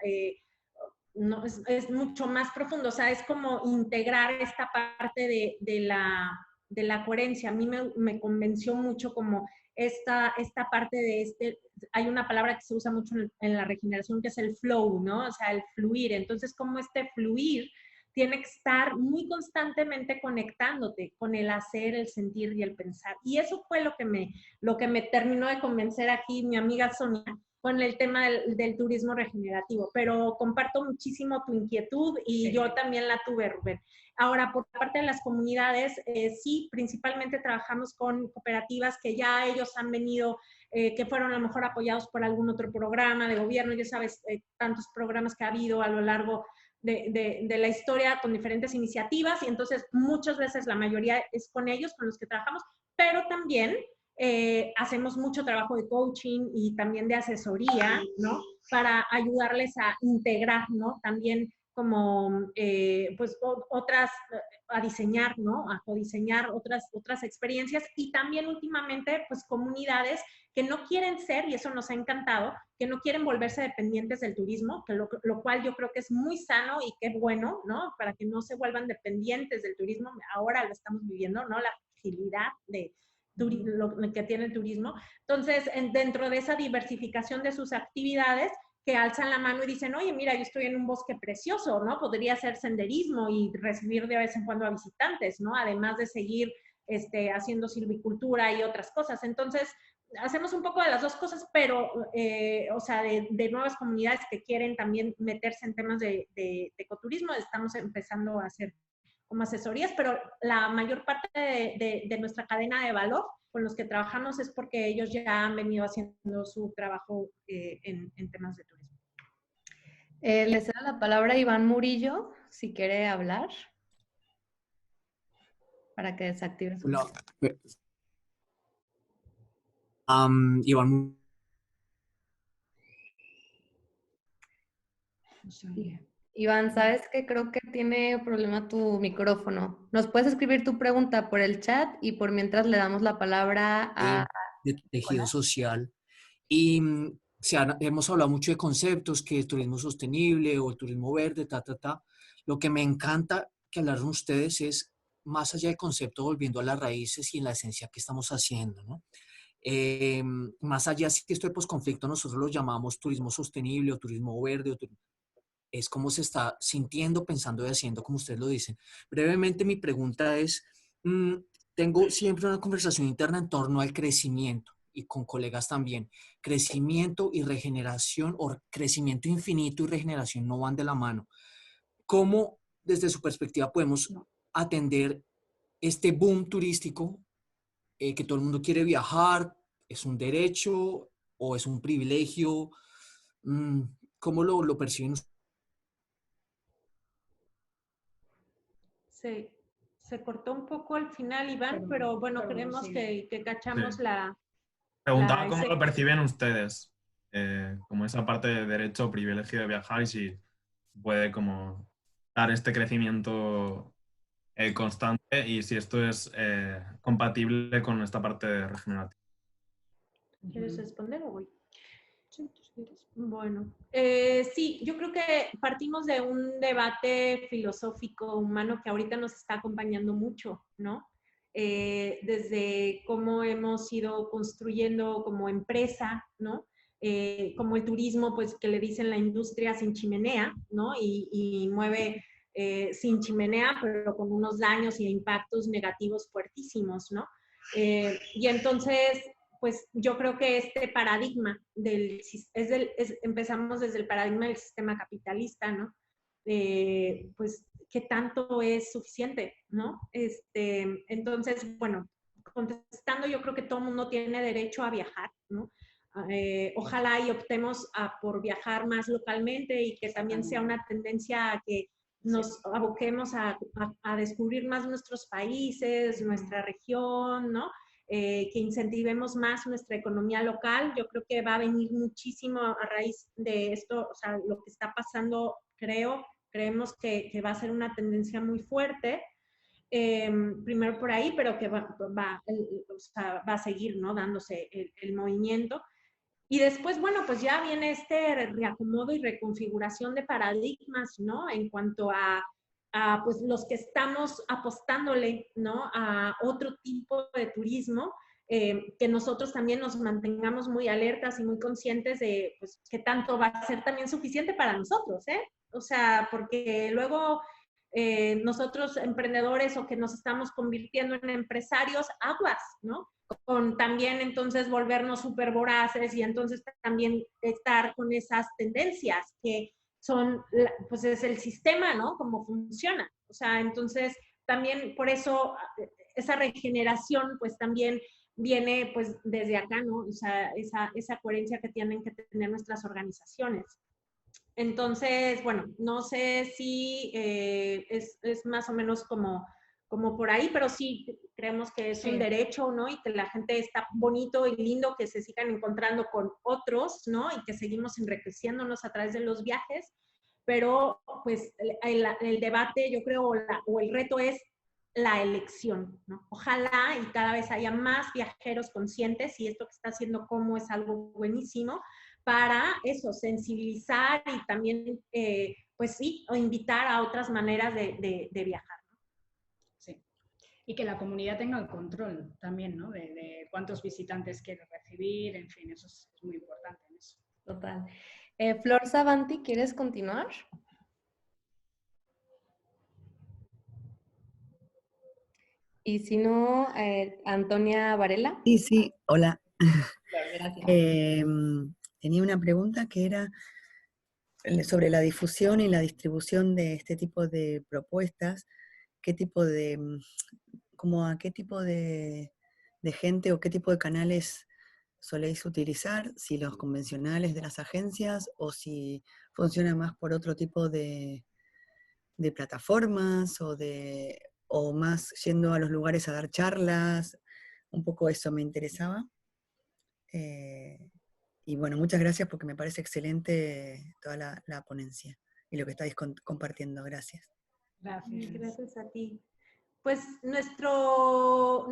no, es mucho más profundo, o sea, es como integrar esta parte de la coherencia. A mí me convenció mucho como esta parte de hay una palabra que se usa mucho en la regeneración que es el flow, ¿no? O sea, el fluir. Entonces, como este fluir tiene que estar muy constantemente conectándote con el hacer, el sentir y el pensar. Y eso fue lo que me terminó de convencer aquí mi amiga Sonia con el tema del turismo regenerativo. Pero comparto muchísimo tu inquietud y yo también la tuve, Rubén. Ahora, por parte de las comunidades, sí, principalmente trabajamos con cooperativas que ya ellos han venido, que fueron a lo mejor apoyados por algún otro programa de gobierno, ya sabes, tantos programas que ha habido a lo largo de la historia con diferentes iniciativas, y entonces muchas veces la mayoría es con ellos, con los que trabajamos, pero también hacemos mucho trabajo de coaching y también de asesoría, ¿no? Para ayudarles a integrar, ¿no? También como, pues, otras, a diseñar, ¿no? A codiseñar otras experiencias, y también últimamente, pues, comunidades que no quieren ser, y eso nos ha encantado, que no quieren volverse dependientes del turismo, que lo cual yo creo que es muy sano y que es bueno, ¿no? Para que no se vuelvan dependientes del turismo. Ahora lo estamos viviendo, ¿no? La fragilidad lo que tiene el turismo. Entonces, dentro de esa diversificación de sus actividades, que alzan la mano y dicen, oye, mira, yo estoy en un bosque precioso, ¿no? Podría hacer senderismo y recibir de vez en cuando a visitantes, ¿no? Además de seguir haciendo silvicultura y otras cosas. Entonces, hacemos un poco de las dos cosas, pero, o sea, de nuevas comunidades que quieren también meterse en temas de ecoturismo, estamos empezando a hacer como asesorías, pero la mayor parte de nuestra cadena de valor con los que trabajamos es porque ellos ya han venido haciendo su trabajo en temas de turismo. Le cedo la palabra a Iván Murillo, si quiere hablar, para que desactive su... Hola. Iván. Iván, ¿sabes qué? Creo que tiene problema tu micrófono. Nos puedes escribir tu pregunta por el chat y por mientras le damos la palabra a... De tejido social. Y hemos hablado mucho de conceptos, que el turismo sostenible o el turismo verde, Lo que me encanta que hablaron ustedes es, más allá del concepto, volviendo a las raíces y en la esencia que estamos haciendo, ¿no? Más allá, si esto de posconflicto nosotros lo llamamos turismo sostenible o turismo verde, es como se está sintiendo, pensando y haciendo, como ustedes lo dicen. Brevemente, mi pregunta es, tengo siempre una conversación interna en torno al crecimiento y con colegas también. Crecimiento y regeneración, o crecimiento infinito y regeneración no van de la mano. ¿Cómo, desde su perspectiva, podemos atender este boom turístico que todo el mundo quiere viajar? ¿Es un derecho o es un privilegio? ¿Cómo lo perciben ustedes? Se cortó un poco al final, Iván, pero bueno, creemos que cachamos la... Preguntaba cómo lo perciben ustedes, como esa parte de derecho o privilegio de viajar, y si puede como dar este crecimiento constante, y si esto es compatible con esta parte de regenerativa. ¿Quieres responder o voy? Bueno, sí, yo creo que partimos de un debate filosófico humano que ahorita nos está acompañando mucho, ¿no? desde cómo hemos ido construyendo como empresa, ¿no? Como el turismo, pues que le dicen la industria sin chimenea, ¿no? Y mueve sin chimenea, pero con unos daños y impactos negativos fuertísimos, ¿no? Y entonces, pues yo creo que este paradigma empezamos desde el paradigma del sistema capitalista, ¿no? Pues, ¿qué tanto es suficiente, no? Entonces, bueno, contestando, yo creo que todo el mundo tiene derecho a viajar, ¿no? Ojalá y optemos por viajar más localmente y que también sea una tendencia a que nos aboquemos a descubrir más nuestros países, nuestra región, ¿no? Que incentivemos más nuestra economía local. Yo creo que va a venir muchísimo a raíz de esto, o sea, lo que está pasando, creemos que va a ser una tendencia muy fuerte. Primero por ahí, pero que va a seguir, ¿no? Dándose el movimiento. Y después, bueno, pues ya viene este reacomodo y reconfiguración de paradigmas, ¿no? En cuanto a pues los que estamos apostándole, ¿no? A otro tipo de turismo, que nosotros también nos mantengamos muy alertas y muy conscientes de, pues, qué tanto va a ser también suficiente para nosotros, ¿eh? O sea, porque luego nosotros emprendedores o que nos estamos convirtiendo en empresarios, aguas, ¿no? Con también entonces volvernos súper voraces y entonces también estar con esas tendencias que son, pues es el sistema, ¿no? Cómo funciona. O sea, entonces también por eso esa regeneración pues también viene pues desde acá, ¿no? O sea, esa coherencia que tienen que tener nuestras organizaciones. Entonces, bueno, no sé si es más o menos como por ahí, pero sí creemos que es un derecho, ¿no? Y que la gente está bonito y lindo que se sigan encontrando con otros, ¿no? Y que seguimos enriqueciéndonos a través de los viajes, pero pues el debate, yo creo, o el reto es la elección, ¿no? Ojalá y cada vez haya más viajeros conscientes, y esto que está haciendo Como es algo buenísimo, para eso, sensibilizar y también, pues sí, o invitar a otras maneras de viajar. Sí. Y que la comunidad tenga el control también, ¿no? De cuántos visitantes quiere recibir, en fin, eso es muy importante en eso. Total. Flor Savanti, ¿quieres continuar? Y si no, Antonia Varela. Sí, hola. Gracias. Tenía una pregunta que era sobre la difusión y la distribución de este tipo de propuestas. ¿Qué tipo de, a qué tipo de gente o qué tipo de canales soléis utilizar? Si los convencionales de las agencias o si funciona más por otro tipo de plataformas o más yendo a los lugares a dar charlas. Un poco eso me interesaba. Y bueno, muchas gracias porque me parece excelente toda la ponencia y lo que estáis compartiendo. Gracias. Gracias. Gracias a ti. Pues nuestro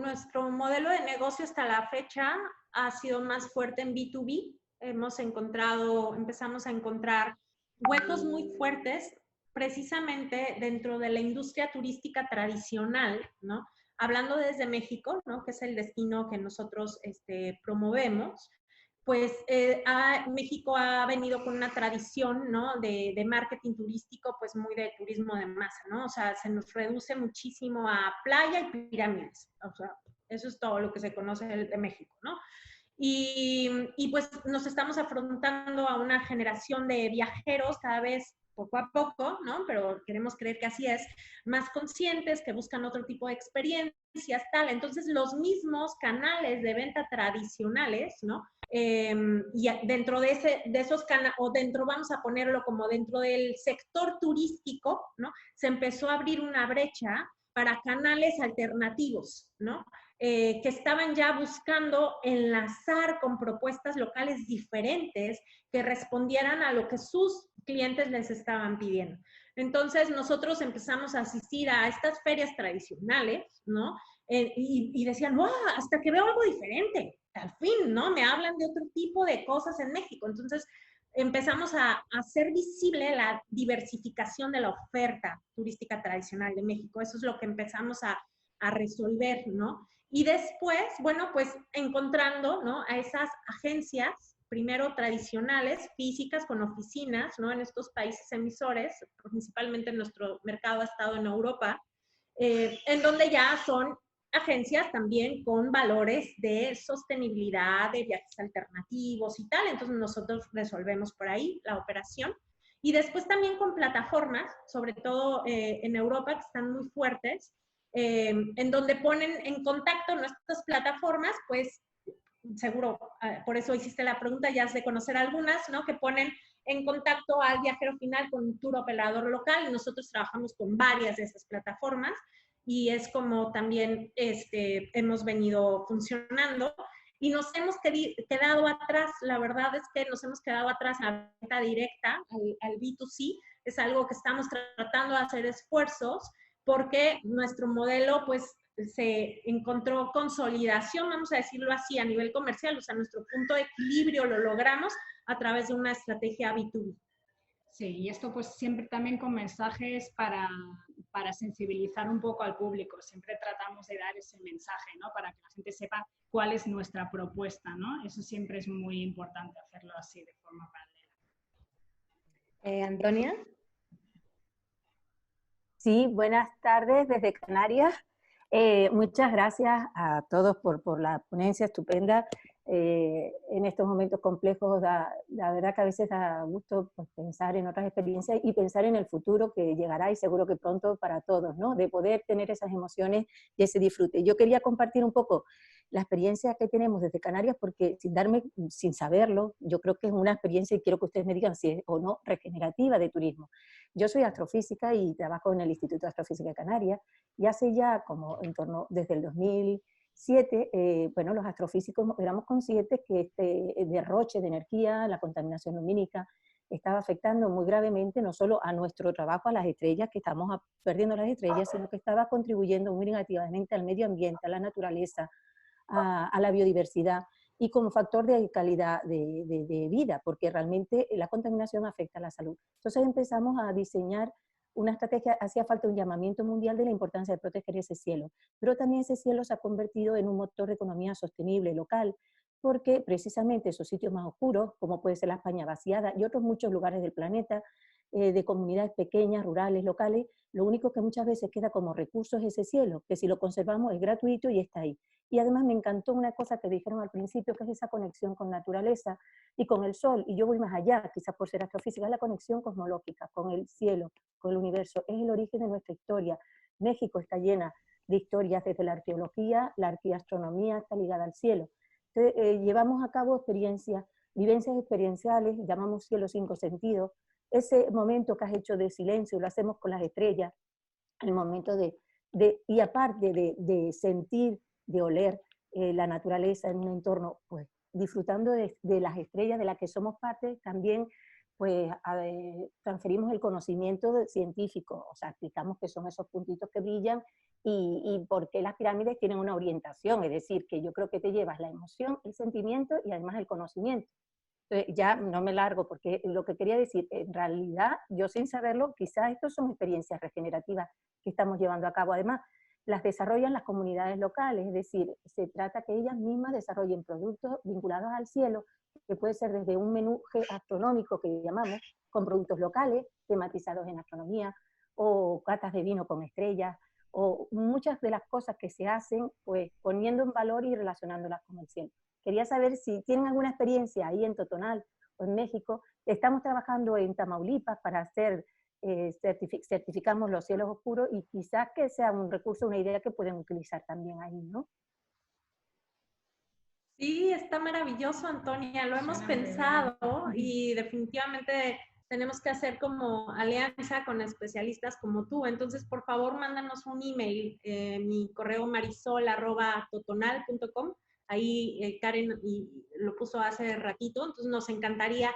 modelo de negocio hasta la fecha ha sido más fuerte en B2B. Empezamos a encontrar huecos muy fuertes precisamente dentro de la industria turística tradicional, ¿no? Hablando desde México, ¿no? Que es el destino que nosotros promovemos, pues México ha venido con una tradición, ¿no? de marketing turístico, pues muy de turismo de masa, ¿no? O sea, se nos reduce muchísimo a playa y pirámides. O sea, eso es todo lo que se conoce de México, ¿no? Y pues nos estamos afrontando a una generación de viajeros cada vez poco a poco, ¿no? Pero queremos creer que así es, más conscientes, que buscan otro tipo de experiencias, tal. Entonces, los mismos canales de venta tradicionales, ¿no? Y dentro de esos canales, o dentro, vamos a ponerlo como dentro del sector turístico, ¿no? Se empezó a abrir una brecha para canales alternativos, ¿no? Que estaban ya buscando enlazar con propuestas locales diferentes que respondieran a lo que sus clientes les estaban pidiendo. Entonces, nosotros empezamos a asistir a estas ferias tradicionales, ¿no? Y decían, ¡wow! Hasta que veo algo diferente. Al fin, ¿no? Me hablan de otro tipo de cosas en México. Entonces, empezamos a hacer visible la diversificación de la oferta turística tradicional de México. Eso es lo que empezamos a a resolver, ¿no? Y después, bueno, pues encontrando, ¿no? A esas agencias, primero tradicionales, físicas, con oficinas, ¿no? En estos países emisores, principalmente nuestro mercado ha estado en Europa, en donde ya son agencias también con valores de sostenibilidad, de viajes alternativos y tal. Entonces nosotros resolvemos por ahí la operación. Y después también con plataformas, sobre todo en Europa, que están muy fuertes, en donde ponen en contacto nuestras plataformas, pues seguro, por eso hiciste la pregunta, ya has de conocer algunas, ¿no? Que ponen en contacto al viajero final con un tour operador local, y nosotros trabajamos con varias de esas plataformas, y es como también hemos venido funcionando, y nos hemos quedado atrás. La verdad es que nos hemos quedado atrás en la venta directa, al B2C, es algo que estamos tratando de hacer esfuerzos, porque nuestro modelo, pues, se encontró consolidación, vamos a decirlo así, a nivel comercial, o sea, nuestro punto de equilibrio lo logramos a través de una estrategia B2B. Sí, y esto pues siempre también con mensajes para sensibilizar un poco al público. Siempre tratamos de dar ese mensaje, ¿no? Para que la gente sepa cuál es nuestra propuesta, ¿no? Eso siempre es muy importante hacerlo así, de forma paralela. Antonia. Sí, buenas tardes desde Canarias. Muchas gracias a todos por la ponencia estupenda. En estos momentos complejos, la verdad que a veces da gusto, pues, pensar en otras experiencias y pensar en el futuro que llegará, y seguro que pronto para todos, ¿no? De poder tener esas emociones y ese disfrute. Yo quería compartir un poco la experiencia que tenemos desde Canarias, porque sin saberlo, yo creo que es una experiencia, y quiero que ustedes me digan si es o no regenerativa, de turismo. Yo soy astrofísica y trabajo en el Instituto de Astrofísica de Canarias, y hace ya como en torno, desde el 2007, bueno, los astrofísicos éramos conscientes que este derroche de energía, la contaminación lumínica, estaba afectando muy gravemente no solo a nuestro trabajo, a las estrellas, que estamos perdiendo las estrellas, sino que estaba contribuyendo muy negativamente al medio ambiente, a la naturaleza, a la biodiversidad, y como factor de calidad de vida, porque realmente la contaminación afecta a la salud. Entonces empezamos a diseñar una estrategia. Hacía falta un llamamiento mundial de la importancia de proteger ese cielo, pero también ese cielo se ha convertido en un motor de economía sostenible local, porque precisamente esos sitios más oscuros, como puede ser la España vaciada y otros muchos lugares del planeta, de comunidades pequeñas, rurales, locales, lo único que muchas veces queda como recurso es ese cielo, que si lo conservamos es gratuito y está ahí. Y además me encantó una cosa que dijeron al principio, que es esa conexión con naturaleza y con el sol, y yo voy más allá, quizás por ser astrofísica, es la conexión cosmológica con el cielo, con el universo, es el origen de nuestra historia. México está llena de historias, desde la arqueología, la arqueastronomía está ligada al cielo. Entonces, llevamos a cabo experiencias, vivencias experienciales, llamamos cielo 5 sentidos. Ese momento que has hecho de silencio, lo hacemos con las estrellas, el momento y aparte de sentir, de oler la naturaleza en un entorno, pues disfrutando de las estrellas de las que somos parte, también pues transferimos el conocimiento científico, o sea, explicamos qué son esos puntitos que brillan y por qué las pirámides tienen una orientación, es decir, que yo creo que te llevas la emoción, el sentimiento y además el conocimiento. Entonces, ya no me largo, porque lo que quería decir, en realidad, yo sin saberlo, quizás estas son experiencias regenerativas que estamos llevando a cabo. Además, las desarrollan las comunidades locales, es decir, se trata que ellas mismas desarrollen productos vinculados al cielo, que puede ser desde un menú astronómico que llamamos, con productos locales, tematizados en astronomía, o catas de vino con estrellas, o muchas de las cosas que se hacen, pues poniendo en valor y relacionándolas con el cielo. Quería saber si tienen alguna experiencia ahí en Totonal o en México. Estamos trabajando en Tamaulipas para hacer, certificamos los cielos oscuros, y quizás que sea un recurso, una idea que pueden utilizar también ahí, ¿no? Sí, está maravilloso, Antonia, lo hemos pensado y definitivamente tenemos que hacer como alianza con especialistas como tú. Entonces, por favor, mándanos un email, mi correo marisol@totonal.com. Ahí Karen lo puso hace ratito, entonces nos encantaría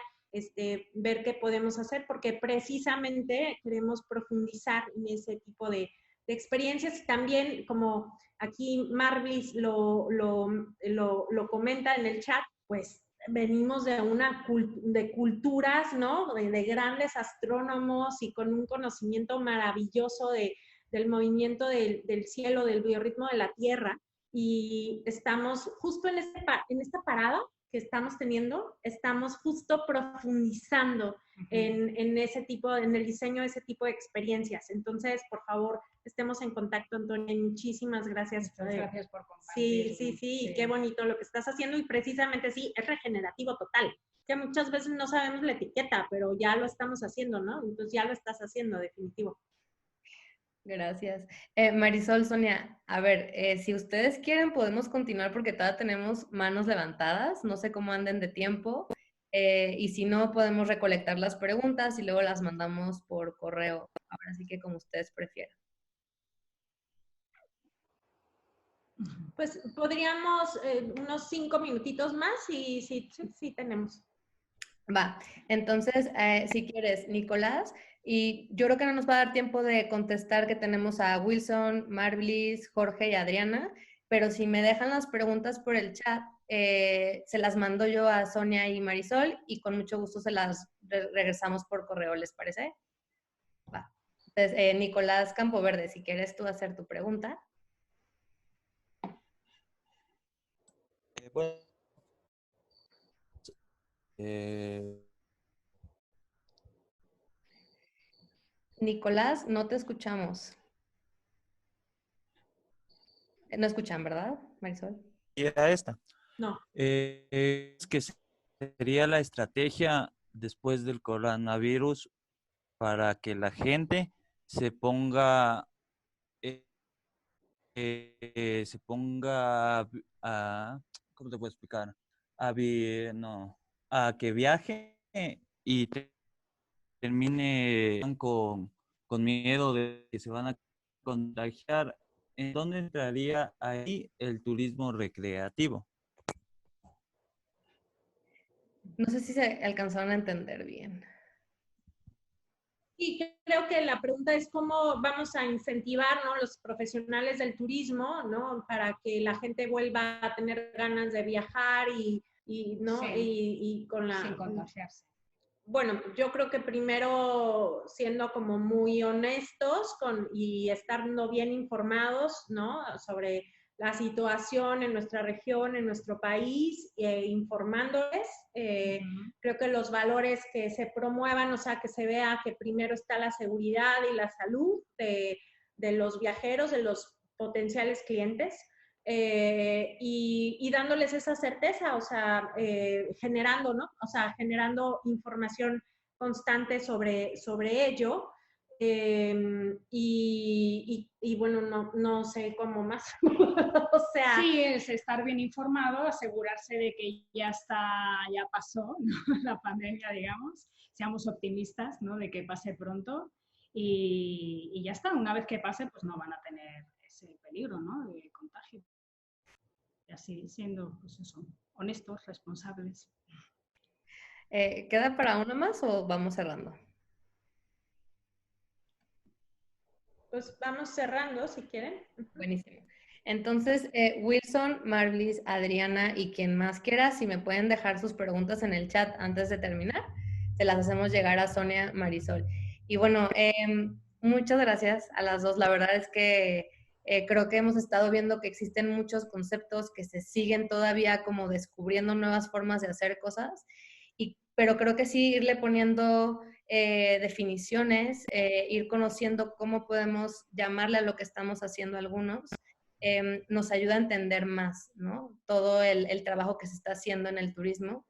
ver qué podemos hacer, porque precisamente queremos profundizar en ese tipo de experiencias. Y también, como aquí Marvis lo comenta en el chat, pues venimos de de culturas, ¿no? De grandes astrónomos y con un conocimiento maravilloso de del movimiento del cielo, del biorritmo de la Tierra, y estamos justo en esta parada que estamos teniendo, estamos justo profundizando en ese tipo, en el diseño de ese tipo de experiencias. Entonces, por favor, estemos en contacto, Antonia. Muchísimas gracias. Muchas gracias por compartir. Sí, qué bonito lo que estás haciendo, y precisamente sí, es regenerativo total. Que muchas veces no sabemos la etiqueta, pero ya lo estamos haciendo, ¿no? Entonces ya lo estás haciendo, definitivo. Gracias. Marisol, Sonia, a ver, si ustedes quieren podemos continuar porque todavía tenemos manos levantadas, no sé cómo anden de tiempo, y si no podemos recolectar las preguntas y luego las mandamos por correo, ahora sí que como ustedes prefieran. Pues podríamos unos 5 minutitos más y sí tenemos. Va, entonces, si quieres, Nicolás, y yo creo que no nos va a dar tiempo de contestar que tenemos a Wilson, Marvilis, Jorge y Adriana, pero si me dejan las preguntas por el chat, se las mando yo a Sonia y Marisol y con mucho gusto se las regresamos por correo, ¿les parece? Va. Entonces, Nicolás Campoverde, si quieres tú hacer tu pregunta. Bueno, Nicolás, no te escuchamos. No escuchan, ¿verdad, Marisol? era esta. No. Es que sería la estrategia después del coronavirus para que la gente se ponga a, ¿cómo te puedo explicar? A que viaje y termine con miedo de que se van a contagiar. ¿En dónde entraría ahí el turismo recreativo? No sé si se alcanzaron a entender bien. Y creo que la pregunta es cómo vamos a incentivar, ¿no?, los profesionales del turismo, ¿no?, para que la gente vuelva a tener ganas de viajar ¿no? Sí, y con la... sin contagiarse. Bueno, yo creo que primero siendo como muy honestos y estando bien informados, ¿no?, sobre la situación en nuestra región, en nuestro país, informándoles. Creo que los valores que se promuevan, o sea, que se vea que primero está la seguridad y la salud de los viajeros, de los potenciales clientes, y dándoles esa certeza, o sea, generando, ¿no? O sea, generando información constante sobre ello. Y bueno, no sé cómo más. O sea, sí, es estar bien informado, asegurarse de que ya pasó, ¿no?, la pandemia, digamos. Seamos optimistas, ¿no?, de que pase pronto y ya está. Una vez que pase, pues no van a tener ese peligro, ¿no?, de contagio. Y así siendo, pues eso, honestos, responsables. ¿Queda para una más o vamos cerrando? Pues vamos cerrando, si quieren. Buenísimo. Entonces, Wilson, Marlis, Adriana y quien más quiera, si me pueden dejar sus preguntas en el chat antes de terminar, se las hacemos llegar a Sonia, Marisol. Y bueno, muchas gracias a las dos. La verdad es que creo que hemos estado viendo que existen muchos conceptos que se siguen todavía como descubriendo nuevas formas de hacer cosas, pero creo que sí irle poniendo definiciones, ir conociendo cómo podemos llamarle a lo que estamos haciendo algunos, nos ayuda a entender más, ¿no?, todo el trabajo que se está haciendo en el turismo.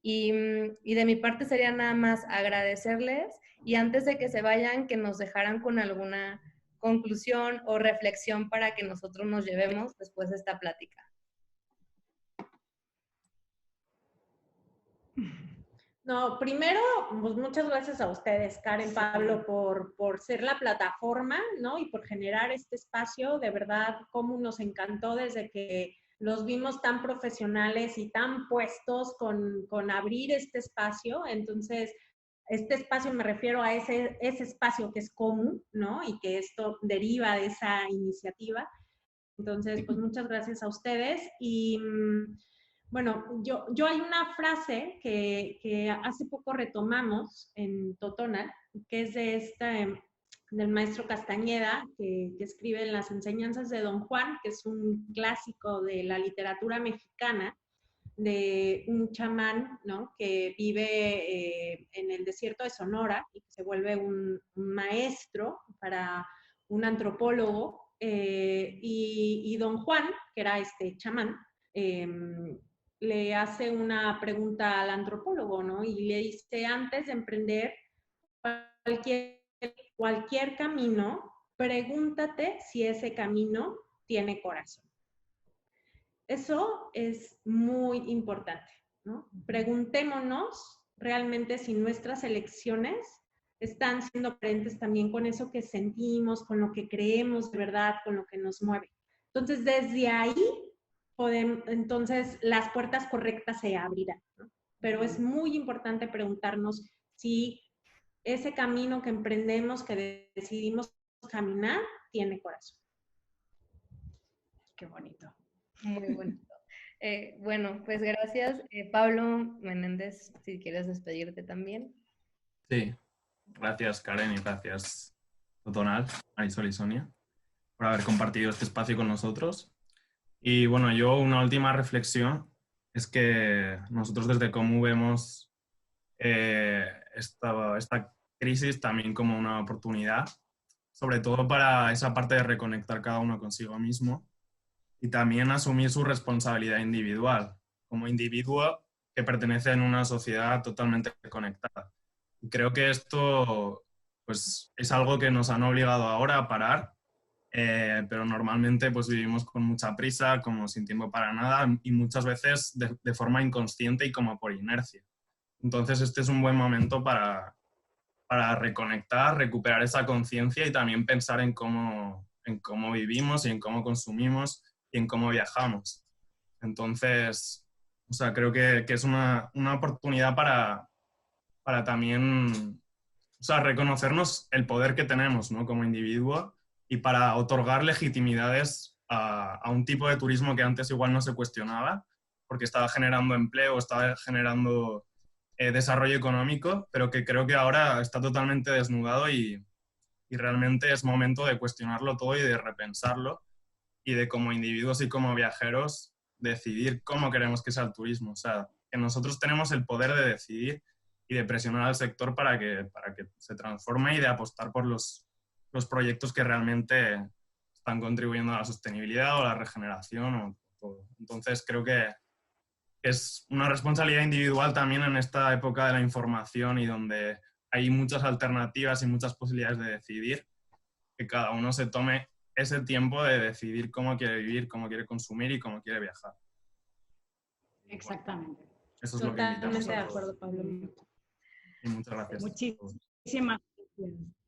Y de mi parte sería nada más agradecerles y antes de que se vayan, que nos dejaran con alguna conclusión o reflexión para que nosotros nos llevemos después de esta plática. No, primero, pues muchas gracias a ustedes, Karen, Pablo, por ser la plataforma, ¿no?, y por generar este espacio. De verdad, cómo nos encantó desde que los vimos tan profesionales y tan puestos con abrir este espacio. Entonces, este espacio me refiero a ese espacio que es común, ¿no?, y que esto deriva de esa iniciativa. Entonces, pues muchas gracias a ustedes. Y bueno, yo hay una frase que hace poco retomamos en Totonal, que es de del maestro Castañeda, que escribe en las enseñanzas de Don Juan, que es un clásico de la literatura mexicana, de un chamán, ¿no?, que vive en el desierto de Sonora y que se vuelve un maestro para un antropólogo, y Don Juan, que era este chamán, le hace una pregunta al antropólogo, ¿no? Y le dice, antes de emprender cualquier camino, pregúntate si ese camino tiene corazón. Eso es muy importante, ¿no? Preguntémonos realmente si nuestras elecciones están siendo coherentes también con eso que sentimos, con lo que creemos de verdad, con lo que nos mueve. Entonces, desde ahí, entonces las puertas correctas se abrirán, ¿no? Pero es muy importante preguntarnos si ese camino que emprendemos, que decidimos caminar, tiene corazón. Qué bonito. Muy bonito. Bueno, pues gracias. Pablo Menéndez, si quieres despedirte también. Sí, gracias Karen y gracias Donald, Marisol y Sonia por haber compartido este espacio con nosotros. Y bueno, yo una última reflexión es que nosotros desde Comú vemos esta crisis también como una oportunidad, sobre todo para esa parte de reconectar cada uno consigo mismo y también asumir su responsabilidad individual, como individuo que pertenece a una sociedad totalmente conectada. Y creo que esto pues, es algo que nos han obligado ahora a parar, pero normalmente pues, vivimos con mucha prisa, como sin tiempo para nada, y muchas veces de forma inconsciente y como por inercia. Entonces este es un buen momento para reconectar, recuperar esa conciencia y también pensar en cómo vivimos y en cómo consumimos y en cómo viajamos. Entonces, o sea, creo que es una oportunidad para también, o sea, reconocernos el poder que tenemos, ¿no?, como individuo y para otorgar legitimidades a un tipo de turismo que antes igual no se cuestionaba porque estaba generando empleo, estaba generando desarrollo económico, pero que creo que ahora está totalmente desnudado y realmente es momento de cuestionarlo todo y de repensarlo y de como individuos y como viajeros decidir cómo queremos que sea el turismo. O sea, que nosotros tenemos el poder de decidir y de presionar al sector para que se transforme y de apostar por los proyectos que realmente están contribuyendo a la sostenibilidad o a la regeneración o todo. Entonces creo que es una responsabilidad individual también en esta época de la información y donde hay muchas alternativas y muchas posibilidades de decidir, que cada uno se tome ese tiempo de decidir cómo quiere vivir, cómo quiere consumir y cómo quiere viajar. Exactamente. Eso es lo que invitamos Totalmente de a todos. acuerdo, Pablo. Y muchas gracias. Muchísimas gracias.